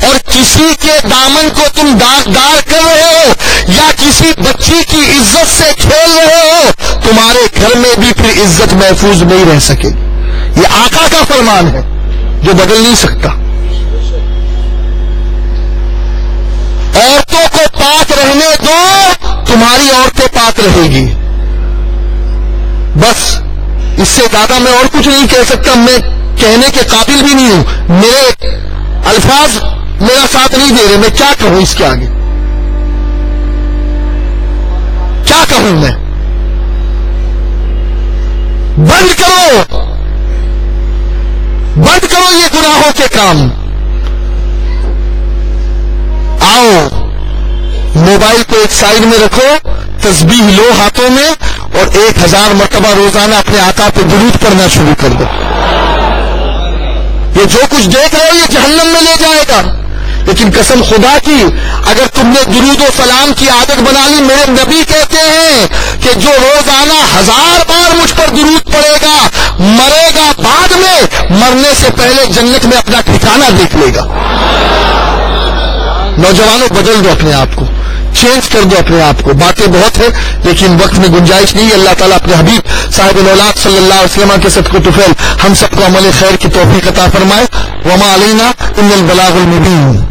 اور کسی کے دامن کو تم داغدار کر رہے ہو یا کسی بچی کی عزت سے کھیل رہے ہو, تمہارے گھر میں بھی پھر عزت محفوظ نہیں رہ سکے. یہ آقا کا فرمان ہے جو بدل نہیں سکتا. عورتوں کو پاک رہنے دو, تمہاری عورتیں پاک رہے گی. بس اس سے زیادہ میں اور کچھ نہیں کہہ سکتا. میں کہنے کے قابل بھی نہیں ہوں, میرے الفاظ میرا ساتھ نہیں دے رہے. میں کیا کہوں اس کے آگے, کیا کہوں میں؟ بند کرو, بند کرو یہ گناہوں کے کام. آؤ موبائل کو ایک سائڈ میں رکھو, تسبیح لو ہاتھوں میں اور 1000 مرتبہ روزانہ اپنے آقا پہ درود پڑھنا شروع کر دو. یہ جو کچھ دیکھ رہے ہو یہ جہنم میں لے جائے گا. لیکن قسم خدا کی اگر تم نے درود و سلام کی عادت بنا لی, میرے نبی کہتے ہیں کہ جو روزانہ 1000 بار مجھ پر درود پڑے گا مرے گا بعد میں, مرنے سے پہلے جنت میں اپنا ٹھکانہ دیکھ لے گا. نوجوانوں بدل دو اپنے آپ کو، چینج کر دو اپنے آپ کو. باتیں بہت ہیں لیکن وقت میں گنجائش نہیں ہے. اللہ تعالیٰ اپنے حبیب صاحب الاولاد صلی اللہ علیہ وسلم کے صدق و طفیل ہم سب کو عمل خیر کی توفیق عطا فرمائے. وما علینا الا البلاغ المبین.